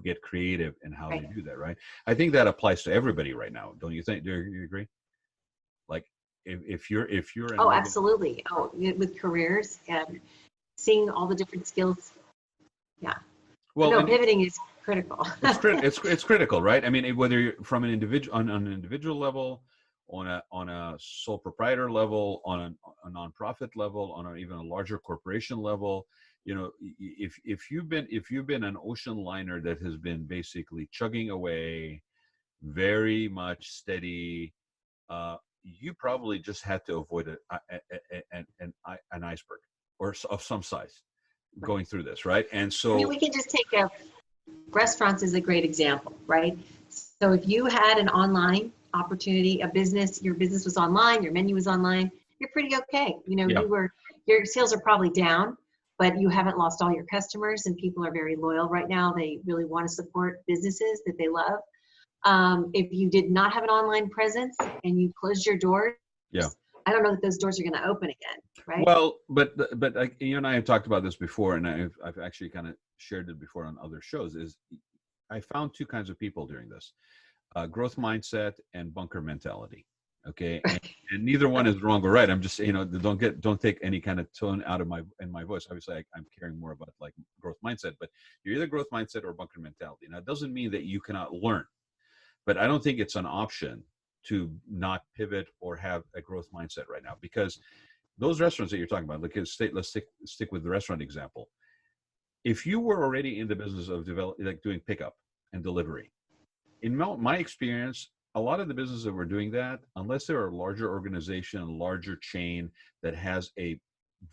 get creative in how they do that, right? I think that applies to everybody right now, don't you think? Do you agree? Like, if you're Oh, absolutely. Oh, with careers and seeing all the different skills. Yeah. Well, no, pivoting is critical. it's critical, right? I mean, whether you're from an individual on an individual level, on a sole proprietor level, on a nonprofit level, on even a larger corporation level, if you've been an ocean liner that has been basically chugging away, very much steady, you probably just had to avoid an iceberg or of some size going through this, right? And so, I mean, we can just take restaurants is a great example, right? So if you had an online opportunity, your business was online, your menu was online, you're pretty okay. Your sales are probably down, but you haven't lost all your customers, and people are very loyal right now. They really want to support businesses that they love. If you did not have an online presence and you closed your doors, I don't know that those doors are going to open again, right? Well, but you and I have talked about this before, and I've actually kind of shared it before on other shows. Is I found two kinds of people during this: growth mindset and bunker mentality. Okay, and neither one is wrong or right. I'm just don't take any kind of tone out of my voice. Obviously, I'm caring more about like growth mindset, but you're either growth mindset or bunker mentality. Now, it doesn't mean that you cannot learn, but I don't think it's an option to not pivot or have a growth mindset right now, because those restaurants that you're talking about, let's stick with the restaurant example. If you were already in the business of doing pickup and delivery, in my experience, a lot of the businesses that were doing that, unless they're a larger organization, a larger chain that has a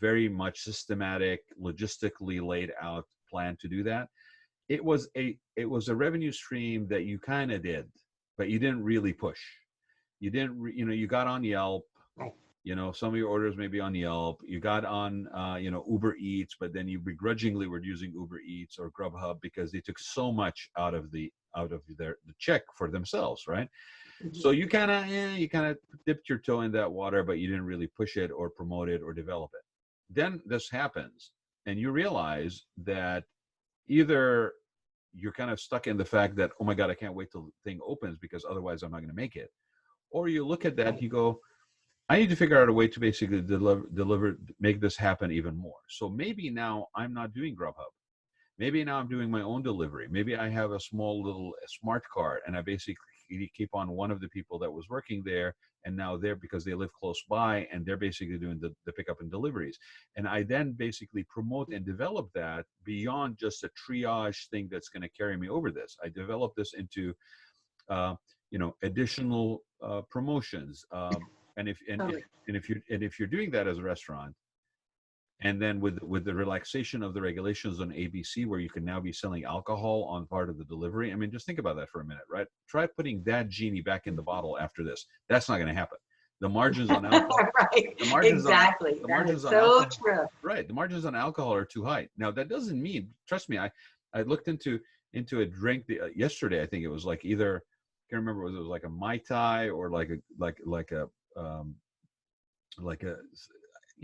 very much systematic, logistically laid out plan to do that, it was a revenue stream that you kind of did, but you didn't really push. You didn't, you got on Yelp. Right. Some of your orders may be on Yelp. You got on, Uber Eats, but then you begrudgingly were using Uber Eats or Grubhub because they took so much out of the check for themselves, right? Mm-hmm. So you kind of dipped your toe in that water, but you didn't really push it or promote it or develop it. Then this happens, and you realize that either you're kind of stuck in the fact that, oh my God, I can't wait till the thing opens because otherwise I'm not going to make it. Or you look at that, you go, I need to figure out a way to basically make this happen even more. So maybe now I'm not doing Grubhub. Maybe now I'm doing my own delivery. Maybe I have a small little smart card, and I basically keep on one of the people that was working there, and now they're, because they live close by, and they're basically doing the pickup and deliveries. And I then basically promote and develop that beyond just a triage thing that's going to carry me over this. I develop this into, additional promotions. And if you're doing that as a restaurant, and then with the relaxation of the regulations on ABC, where you can now be selling alcohol on part of the delivery, I mean, just think about that for a minute, right? Try putting that genie back in the bottle after this. That's not going to happen. The margins on alcohol, right? The margins exactly. The margins that is so alcohol, true. Right. The margins on alcohol are too high. Now, that doesn't mean, trust me, I looked into a drink yesterday. I think it was like either, I can't remember whether it was like a Mai Tai or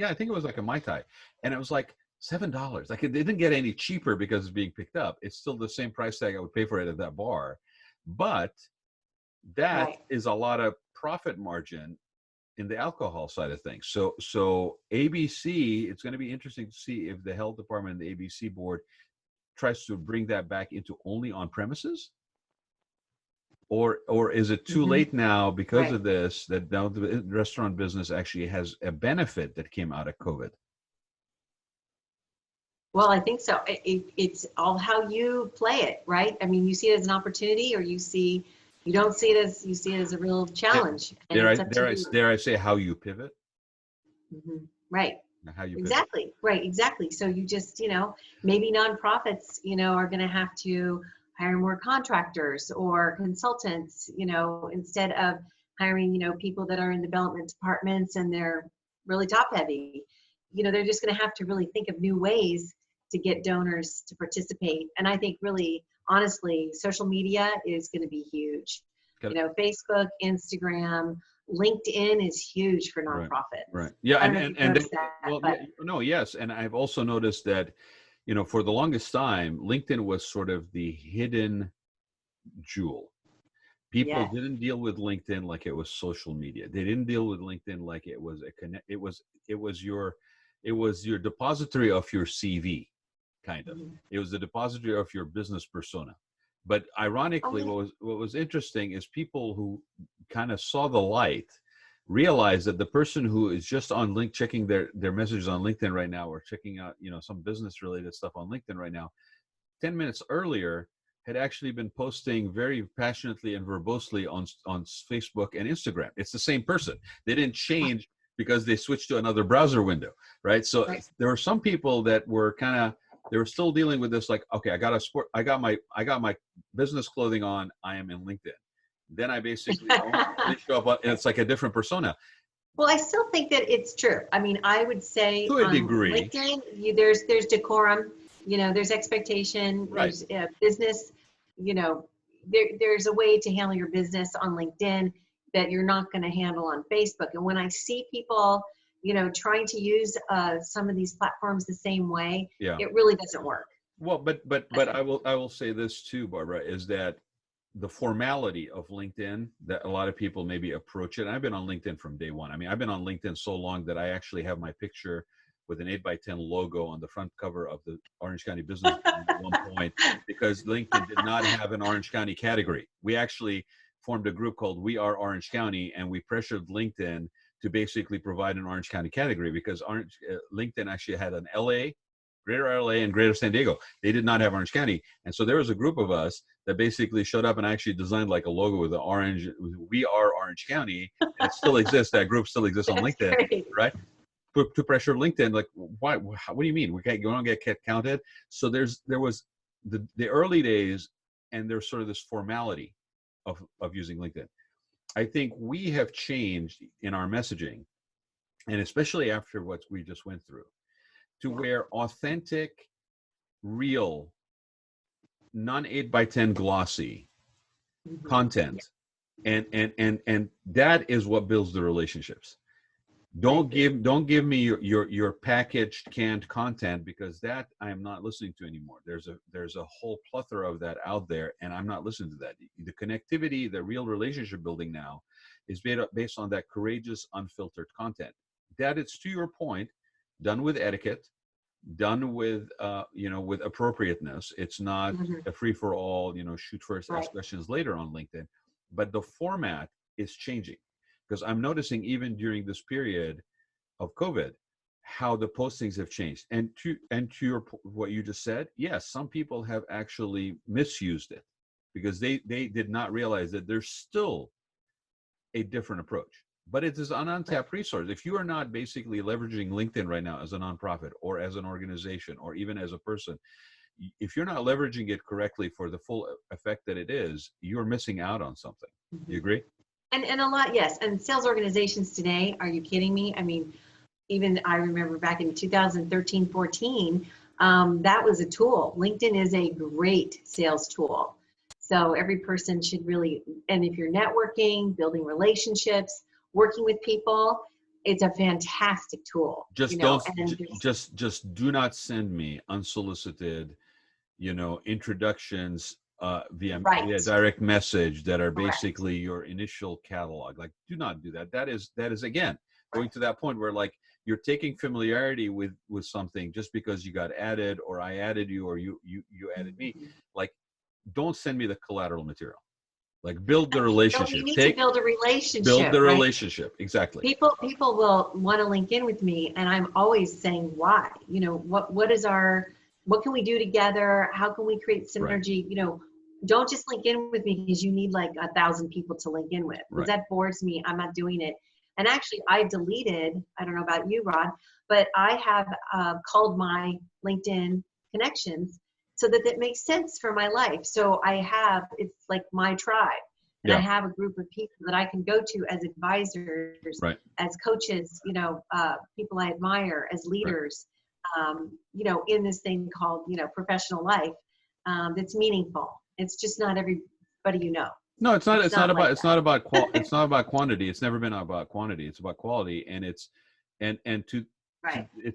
I think it was like a Mai Tai, and it was like $7. Like, it didn't get any cheaper because it's being picked up. It's still the same price tag I would pay for it at that bar, but that is a lot of profit margin in the alcohol side of things. So ABC, it's going to be interesting to see if the health department and the ABC board tries to bring that back into only on premises. Or is it too late now because of this, that now the restaurant business actually has a benefit that came out of COVID? Well, I think so. It's all how you play it, right? I mean, you see it as an opportunity, or you don't see it as, you see it as a real Eh, challenge, and it's up to you. dare I say how you pivot, Right. how you pivot. Exactly. Right. Exactly. So you just, maybe nonprofits, are going to have to hire more contractors or consultants, instead of hiring, people that are in development departments and they're really top heavy. They're just going to have to really think of new ways to get donors to participate. And I think really, honestly, social media is going to be huge. Got Facebook, Instagram, LinkedIn is huge for Right. nonprofits. Right. Yeah. I don't know if you've noticed that, Well, but yeah, no, yes. And I've also noticed that, for the longest time, LinkedIn was sort of the hidden jewel. People yeah. didn't deal with LinkedIn like it was social media. They didn't deal with LinkedIn like it was a connect. It was your depository of your CV, kind of. Mhm. It was the depository of your business persona. But Oh, ironically, yeah. what was interesting is people who kind of saw the light realize that the person who is just on link checking their messages on LinkedIn right now, or checking out some business related stuff on LinkedIn right now, 10 minutes earlier had actually been posting very passionately and verbosely on Facebook and Instagram. It's the same person. They didn't change because they switched to another browser window, right? So Right. there were some people that were they were still dealing with this, like, okay, I got my business clothing on, I am in LinkedIn. Then I basically only show up, and it's like a different persona. Well, I still think that it's true. I mean, I would say To a on degree, LinkedIn, there's decorum, there's expectation, right? there's business, you know, there's a way to handle your business on LinkedIn that you're not going to handle on Facebook. And when I see people, trying to use some of these platforms the same way, Yeah. it really doesn't work. Well, but I will say this too, Barbara, is that the formality of LinkedIn, that a lot of people maybe approach it. And I've been on LinkedIn from day one. I mean, I've been on LinkedIn so long that I actually have my picture with an 8x10 logo on the front cover of the Orange County Business Journal at one point, because LinkedIn did not have an Orange County category. We actually formed a group called We Are Orange County, and we pressured LinkedIn to basically provide an Orange County category, because LinkedIn actually had an LA, Greater LA, and Greater San Diego. They did not have Orange County. And so there was a group of us that basically showed up and actually designed like a logo with the orange. We Are Orange County, and it still exists. That group still exists on That's LinkedIn, great. right? To pressure LinkedIn, like, why? What do you mean? We don't get counted? So there was the early days, and there's sort of this formality of using LinkedIn. I think we have changed in our messaging, and especially after what we just went through, to where authentic, real, non 8x10 glossy Yeah, content, and that is what builds the relationships. I agree. Don't give me your packaged canned content, because that I am not listening to anymore. There's a whole plethora of that out there, and I'm not listening to that. The connectivity, the real relationship building now is based on that courageous, unfiltered content. That, it's to your point, done with etiquette, done with with appropriateness. It's not Mhm. a free for all, shoot first, Right. ask questions later on LinkedIn. But the format is changing, because I'm noticing even during this period of COVID how the postings have changed. And to what you just said, yes, some people have actually misused it, because they did not realize that there's still a different approach. But it is an Right. untapped resource. If you are not basically leveraging LinkedIn right now as a nonprofit, or as an organization, or even as a person, if you're not leveraging it correctly for the full effect that it is, you're missing out on something. You Mhm. agree? And a lot, yes. And sales organizations today, are you kidding me? I mean, even I remember back in 2013, 14, that was a tool. LinkedIn is a great sales tool. So every person should really, and if you're networking, building relationships, working with people, it's a fantastic tool, Just don't, and there's, just do not send me unsolicited, introductions via right, direct message that are correct. basically your initial catalog. Like, do not do that. That is again going to that point where, like, you're taking familiarity with something just because you got added, or I added you, or you added me. Mhm. Like, don't send me the collateral material. Like, build the No, you relationship. need to build a Build the relationship, right? relationship. Exactly. People will want to link in with me, and I'm always saying why. What is our what can we do together? How can we create Right. synergy? You know, don't just link in with me because you need like 1,000 people to link in with, because Right. that bores me. I'm not doing it. And actually, I deleted, I don't know about you, Rod, but I have called my LinkedIn connections so that it makes sense for my life. So I have, it's like my tribe. And I Yeah. have a group of people that I can go to as advisors, Right. as coaches, you know, people I admire, as Right. leaders, you know, in this thing called, you know, professional life, that's meaningful. It's just not everybody you know. No, it's not. It's not like It's that. not about it's not about quantity. It's never been about quantity. It's about quality, and it's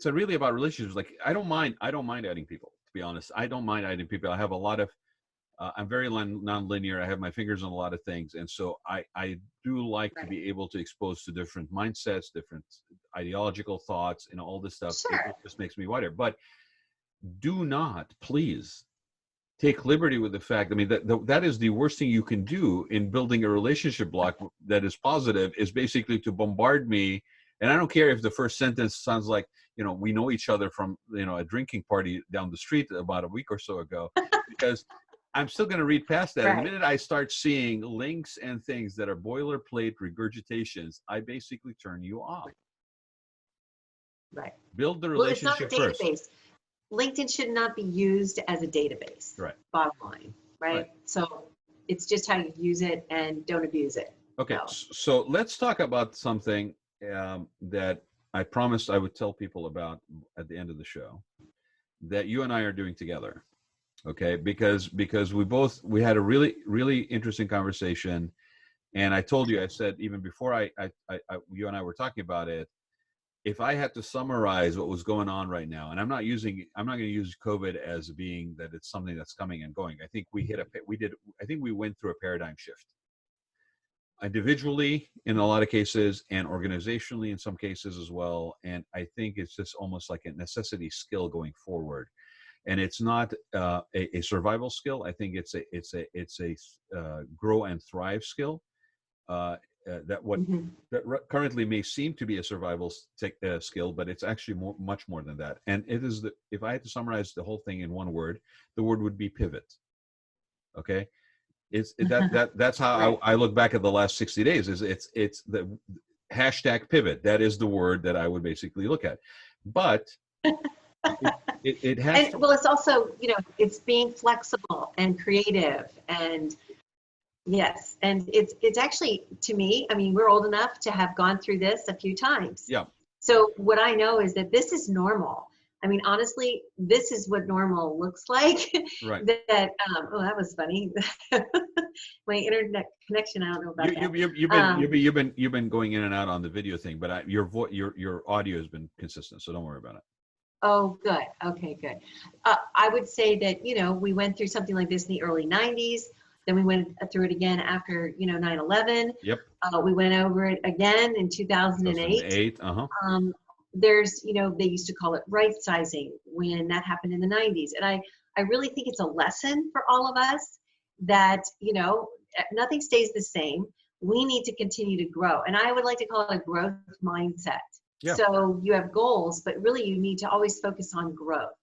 really about relationships. Like I don't mind adding people. To be honest, I don't mind adding people. I have a lot of. I'm very non-linear. I have my fingers on a lot of things, and so I do like to Right. be able to expose to different mindsets, different ideological thoughts, and all this stuff. It Sure. just makes me wider. But do not, please, take liberty with the fact. I mean, that is the worst thing you can do in building a relationship block that is positive, is basically to bombard me. And I don't care if the first sentence sounds like, we know each other from, a drinking party down the street about a week or so ago, because I'm still going to read past that. And the Right. minute I start seeing links and things that are boilerplate regurgitations, I basically turn you off. Right. Build the Well, it's not a relationship first. database. LinkedIn should not be used as a database. Right. Bottom line, right? Right. So it's just how you use it, and don't abuse it. Okay, So, so let's talk about something that I promised I would tell people about at the end of the show, that you and I are doing together. Okay, because we had a really interesting conversation, and I told you, I said even before you and I were talking about it, if I had to summarize what was going on right now, and I'm not going to use COVID as being that it's something that's coming and going. I think I think we went through a paradigm shift, individually in a lot of cases, and organizationally in some cases as well. And I think it's just almost like a necessity skill going forward. And it's not a survival skill. I think it's a grow and thrive skill. That what mhm. that currently may seem to be a survival skill, but it's actually much more than that. And it is if I had to summarize the whole thing in one word, the word would be pivot. Okay, that's how Right. I look back at the last 60 days. It's the hashtag pivot. That is the word that I would basically look at. But it has And to. well, it's also, you know, it's being flexible and creative, and yes, and it's actually, to me, I mean, we're old enough to have gone through this a few times. Yeah. So what I know is that this is normal. I mean, honestly, this is what normal looks like. Right. That oh, that was funny. My internet connection, I don't know about that. You've been going in and out on the video thing, but your audio has been consistent, so don't worry about it. Oh, good. Okay, good. I would say that, you know, we went through something like this in the early 90s. Then we went through it again after, you know, 9/11. Yep. We went over it again in 2008. 2008. Um, there's, you know, they used to call it right sizing when that happened in the 90s. And I really think it's a lesson for all of us that, you know, nothing stays the same. We need to continue to grow. And I would like to call it a growth mindset. Yeah. So you have goals, but really you need to always focus on growth.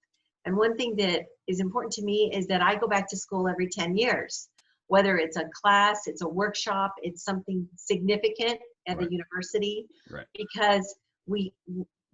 And one thing that is important to me is that I go back to school every 10 years, whether it's a class, it's a workshop, it's something significant at Right. a university, Right. because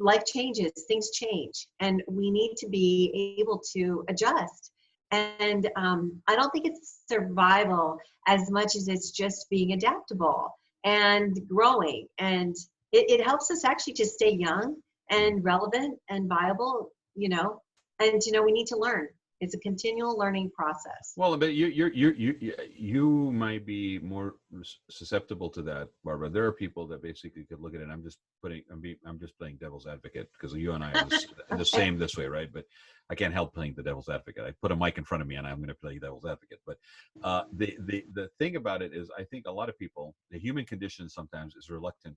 life changes, things change, and we need to be able to adjust. And I don't think it's survival as much as it's just being adaptable and growing. And it helps us actually to stay young and relevant and viable, you know, and, you know, we need to learn. It's a continual learning process. Well, but you might be more susceptible to that, Barbara. There are people that basically could look at it. I'm just playing devil's advocate, because you and I are the same this way, right? But I can't help playing the devil's advocate. I put a mic in front of me and I'm going to play devil's advocate. But the thing about it is, I think a lot of people, the human condition sometimes is reluctant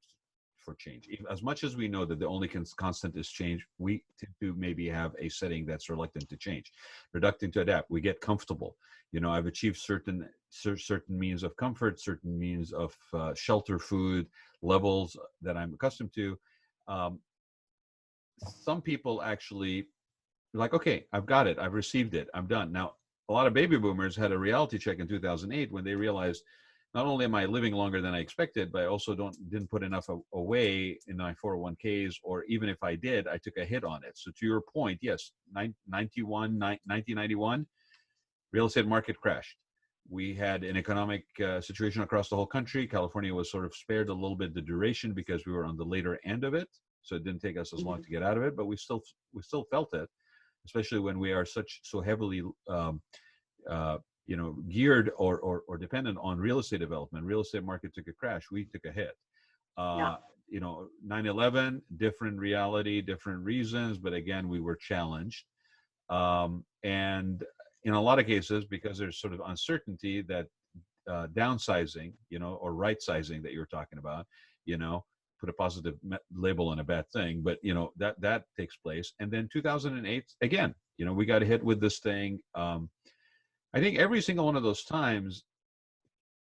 for change. As much as we know that the only constant is change, we tend to maybe have a setting that's reluctant to change, reluctant to adapt. We get comfortable. You know, I've achieved certain means of comfort, certain means of shelter, food levels that I'm accustomed to. Some people actually like, okay, I've got it. I've received it. I'm done. Now, a lot of baby boomers had a reality check in 2008 when they realized not only am I living longer than I expected, but I also didn't put enough away in my 401ks, or even if I did, I took a hit on it. So to your point, yes, 1991, real estate market crashed. We had an economic situation across the whole country. California was sort of spared a little bit the duration because we were on the later end of it. So it didn't take us as long to get out of it, but we still felt it, especially when we are so heavily geared or dependent on real estate development. Real estate market took a crash. We took a hit. Yeah. 9/11, different reality, different reasons, but again, we were challenged. And in a lot of cases, because there's sort of uncertainty, that downsizing, or right sizing that you're talking about, put a positive label on a bad thing, but that takes place. And then 2008, again, we got hit with this thing. I think every single one of those times,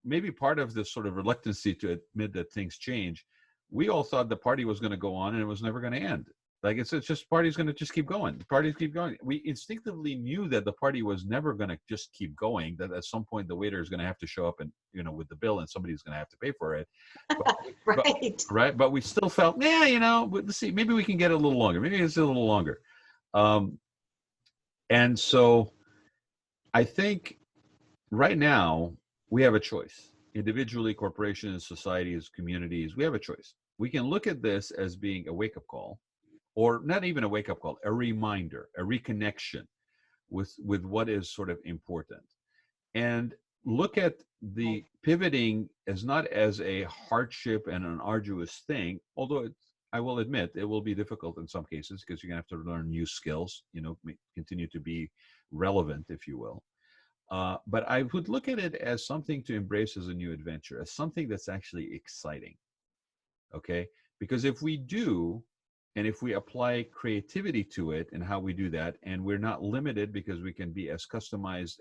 maybe part of this sort of reluctancy to admit that things change, we all thought the party was going to go on and it was never going to end. Like it's just party's going to just keep going. The parties keep going. We instinctively knew that the party was never going to just keep going, that at some point the waiter is going to have to show up and, with the bill, and somebody's going to have to pay for it. Right. Right. But we still felt, let's see, maybe we can get it a little longer. Maybe it's a little longer. And so I think right now we have a choice. Individually, corporations, societies, communities, we have a choice. We can look at this as being a wake-up call, or not even a wake-up call, a reminder, a reconnection with what is sort of important. And look at the pivoting as not as a hardship and an arduous thing, although I will admit it will be difficult in some cases because you're going to have to learn new skills, continue to be relevant, if you will. But I would look at it as something to embrace as a new adventure, as something that's actually exciting. Okay? Because if we do, and if we apply creativity to it and how we do that, and we're not limited because we can be as customized,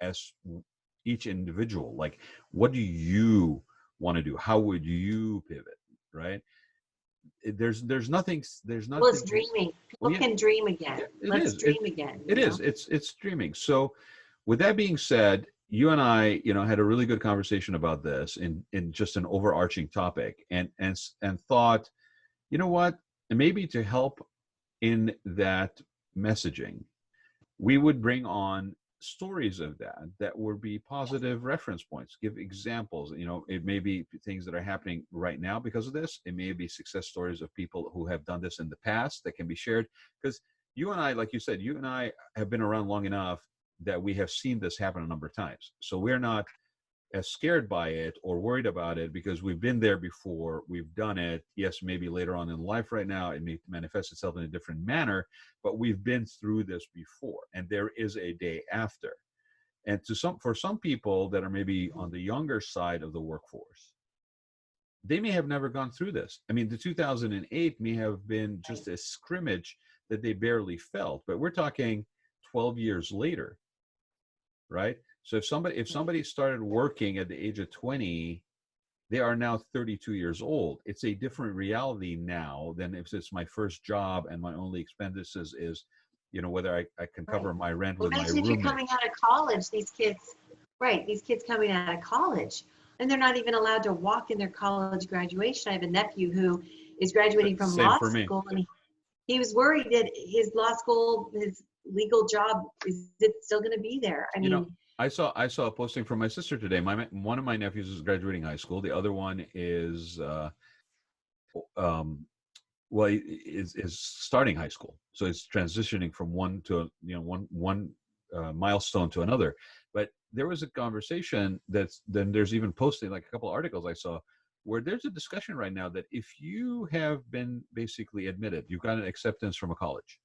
as each individual, like, what do you want to do? How would you pivot? Right? There's nothing. Well, it's dreaming. People can dream again. Let's dream again. It is. It's dreaming. So with that being said, you and I, had a really good conversation about this in just an overarching topic, and thought, you know what, maybe to help in that messaging, we would bring on stories of that would be positive reference points, give examples. It may be things that are happening right now because of this. It may be success stories of people who have done this in the past that can be shared, because you and I, like you said, you and I have been around long enough that we have seen this happen a number of times. So we're not as scared by it or worried about it because we've been there before, we've done it. Yes, maybe later on in life right now, it may manifest itself in a different manner, but we've been through this before, and there is a day after. And for some people that are maybe on the younger side of the workforce, they may have never gone through this. I mean, the 2008 may have been just a scrimmage that they barely felt, but we're talking 12 years later, right? So if somebody started working at the age of 20, they are now 32 years old. It's a different reality now than if it's my first job and my only expenses is, whether I can cover my rent with my roommate. Imagine if you're coming out of college, these kids coming out of college, and they're not even allowed to walk in their college graduation. I have a nephew who is graduating from law school, and he was worried that his law school, his legal job, is it still going to be there? I mean, I saw a posting from my sister today. One of my nephews is graduating high school. The other one is is starting high school. So it's transitioning from one to one milestone to another. But there was a conversation then there's even posting, like a couple of articles I saw, where there's a discussion right now that if you have been basically admitted, you've got an acceptance from a college,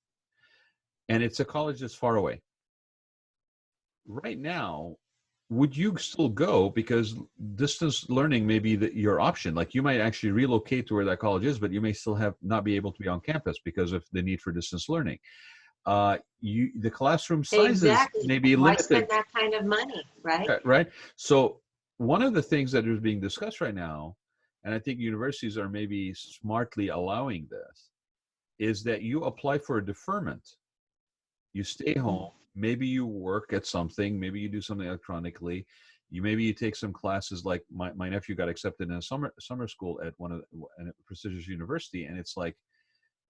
and it's a college that's far away. Right now, would you still go? Because distance learning may be your option. Like, you might actually relocate to where that college is, but you may still not be able to be on campus because of the need for distance learning. The classroom sizes may be limited. Why spend that kind of money, right? Right. So one of the things that is being discussed right now, and I think universities are maybe smartly allowing this, is that you apply for a deferment You stay home. Maybe you work at something. Maybe you do something electronically. Maybe you take some classes. Like my nephew got accepted in a summer school at a prestigious university, and it's like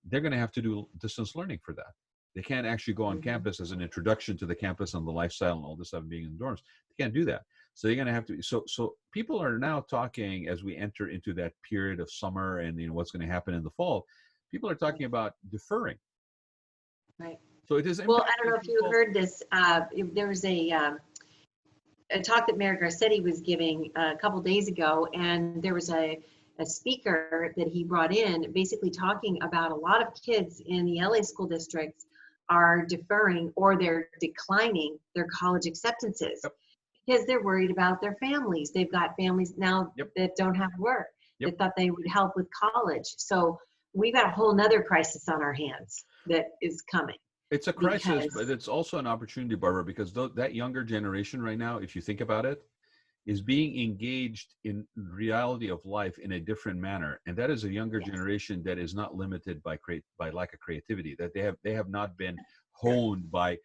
they're going to have to do distance learning for that. They can't actually go on campus as an introduction to the campus and the lifestyle and all this stuff being in the dorms. They can't do that. So they're going to have to. So people are now talking as we enter into that period of summer and what's going to happen in the fall. People are talking about deferring. Right. So it is. Well, I don't know if you heard this. There was a talk that Mayor Garcetti was giving a couple days ago, and there was a speaker that he brought in basically talking about a lot of kids in the LA school districts are deferring or they're declining their college acceptances because they're worried about their families. They've got families now that don't have work, that thought they would help with college. So we've got a whole nother crisis on our hands that is coming. It's a crisis, but it's also an opportunity, Barbara, because that younger generation right now, if you think about it, is being engaged in reality of life in a different manner, and that is a younger generation that is not limited by lack of creativity. That they have not been honed by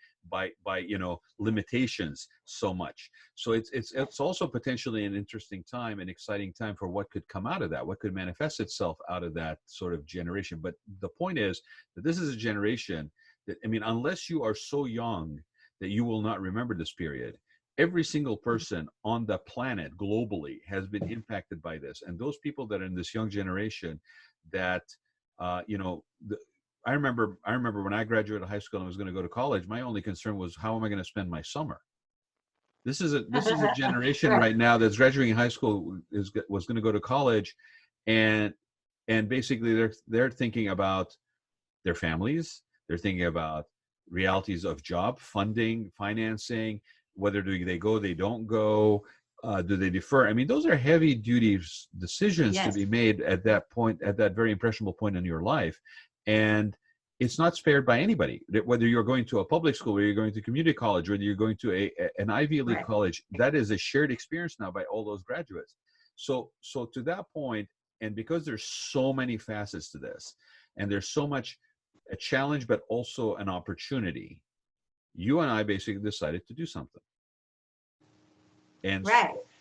limitations so much. So it's also potentially an interesting time, an exciting time for what could come out of that, what could manifest itself out of that sort of generation. But the point is that this is a generation that, unless you are so young that you will not remember this period, every single person on the planet globally has been impacted by this. And those people that are in this young generation that, I remember when I graduated high school and I was going to go to college, my only concern was, how am I going to spend my summer? This is a generation right now that's graduating high school was going to go to college, and basically they're thinking about their families. They're thinking about realities of job, funding, financing, whether they go, they don't go, do they defer? Those are heavy duty decisions to be made at that point, at that very impressionable point in your life. And it's not spared by anybody, whether you're going to a public school, whether you're going to community college, whether you're going to an Ivy League college. That is a shared experience now by all those graduates. So to that point, and because there's so many facets to this, and there's so much a challenge, but also an opportunity, you and I basically decided to do something. And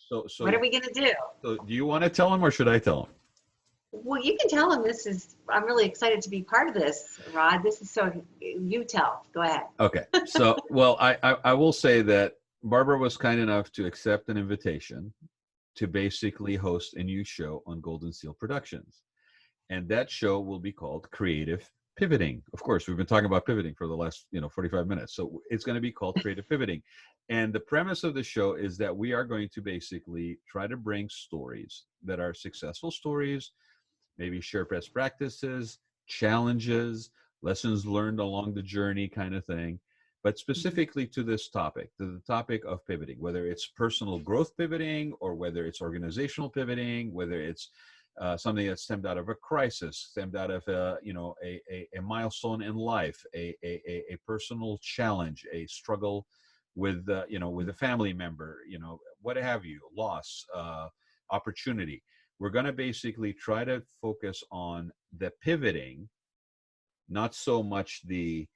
so what are we going to do? So do you want to tell him, or should I tell him? Well, you can tell him. I'm really excited to be part of this, Rod. You tell. Go ahead. Okay. So, well, I will say that Barbara was kind enough to accept an invitation to basically host a new show on Golden Seal Productions. And that show will be called Creative Pivoting. Of course, we've been talking about pivoting for the last 45 minutes. So it's going to be called Creative Pivoting. And the premise of the show is that we are going to basically try to bring stories that are successful stories, maybe share best practices, challenges, lessons learned along the journey kind of thing, but specifically to this topic, to the topic of pivoting, whether it's personal growth pivoting or whether it's organizational pivoting, whether it's something that stemmed out of a crisis, stemmed out of a milestone in life, a personal challenge, a struggle with with a family member, what have you, loss, opportunity. We're going to basically try to focus on the pivoting, not so much the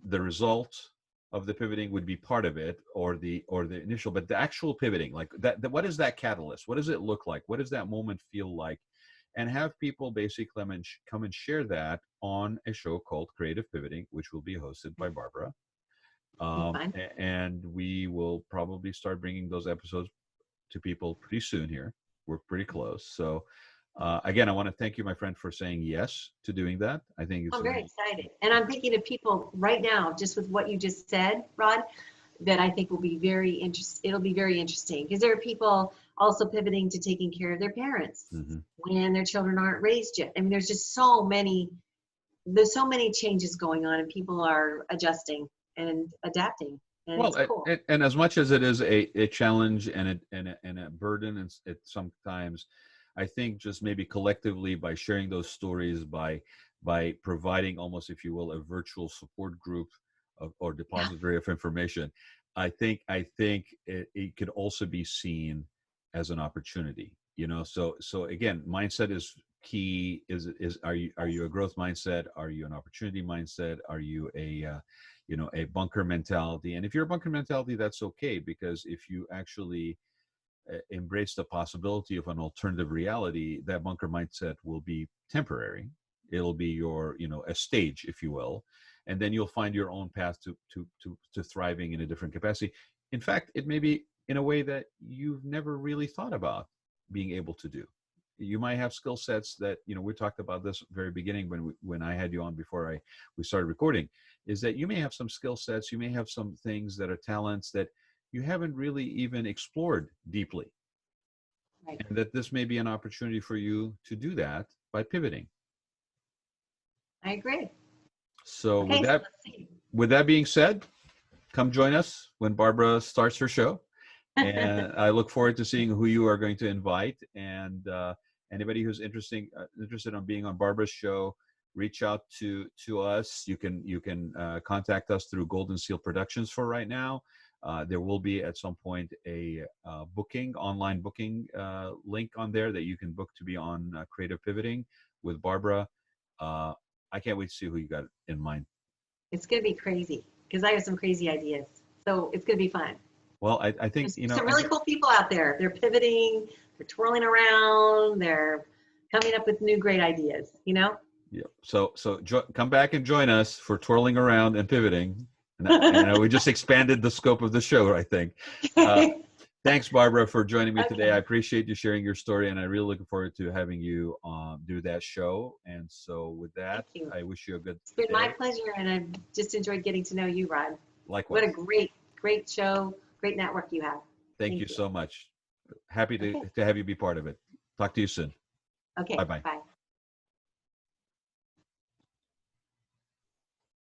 result of the pivoting would be part of it, or the initial, but the actual pivoting, like that what is that catalyst? What does it look like? What does that moment feel like? And have people basically come and share that on a show called Creative Pivoting, which will be hosted by Barbara. And we will probably start bringing those episodes to people pretty soon here. We're pretty close. So again, I want to thank you, my friend, for saying yes to doing that. I think I'm very excited. And I'm thinking of people right now, just with what you just said, Rod, that I think will be very interesting. It'll be very interesting because there are people also pivoting to taking care of their parents when their children aren't raised yet. There's just so many changes going on, and people are adjusting and adapting. And it's cool. And as much as it is a challenge and a burden, and it sometimes, I think just maybe collectively by sharing those stories, by providing almost, if you will, a virtual support group or depository of information, I think it could also be seen as an opportunity. So again, mindset is key. Are you a growth mindset? Are you an opportunity mindset? Are you a a bunker mentality. And if you're a bunker mentality, that's okay, because if you actually embrace the possibility of an alternative reality, that bunker mindset will be temporary. It'll be your, a stage, if you will, and then you'll find your own path to thriving in a different capacity. In fact, it may be in a way that you've never really thought about being able to do. You might have skill sets that, we talked about this very beginning when I had you on before we started recording, is that you may have some skill sets, you may have some things that are talents that you haven't really even explored deeply. Right. And that this may be an opportunity for you to do that by pivoting. I agree. So Okay, so let's see. with that being said, come join us when Barbara starts her show. And I look forward to seeing who you are going to invite. And anybody who's interested in being on Barbara's show, reach out to us. You can contact us through Golden Seal Productions for right now. There will be at some point a online booking link on there that you can book to be on Creative Pivoting with Barbara. I can't wait to see who you got in mind. It's going to be crazy because I have some crazy ideas. So it's going to be fun. Well, I think, There's some really cool people out there. They're pivoting, they're twirling around, they're coming up with new great ideas, Yeah. So come back and join us for twirling around and pivoting. And we just expanded the scope of the show, I think. Thanks, Barbara, for joining me today. I appreciate you sharing your story, and I'm really looking forward to having you do that show. And so with that, I wish you a good day. It's been my pleasure, and I've just enjoyed getting to know you, Rod. Likewise. What a great show, great network you have. Thank you so much. Happy to have you be part of it. Talk to you soon. Okay, Bye-bye. Bye.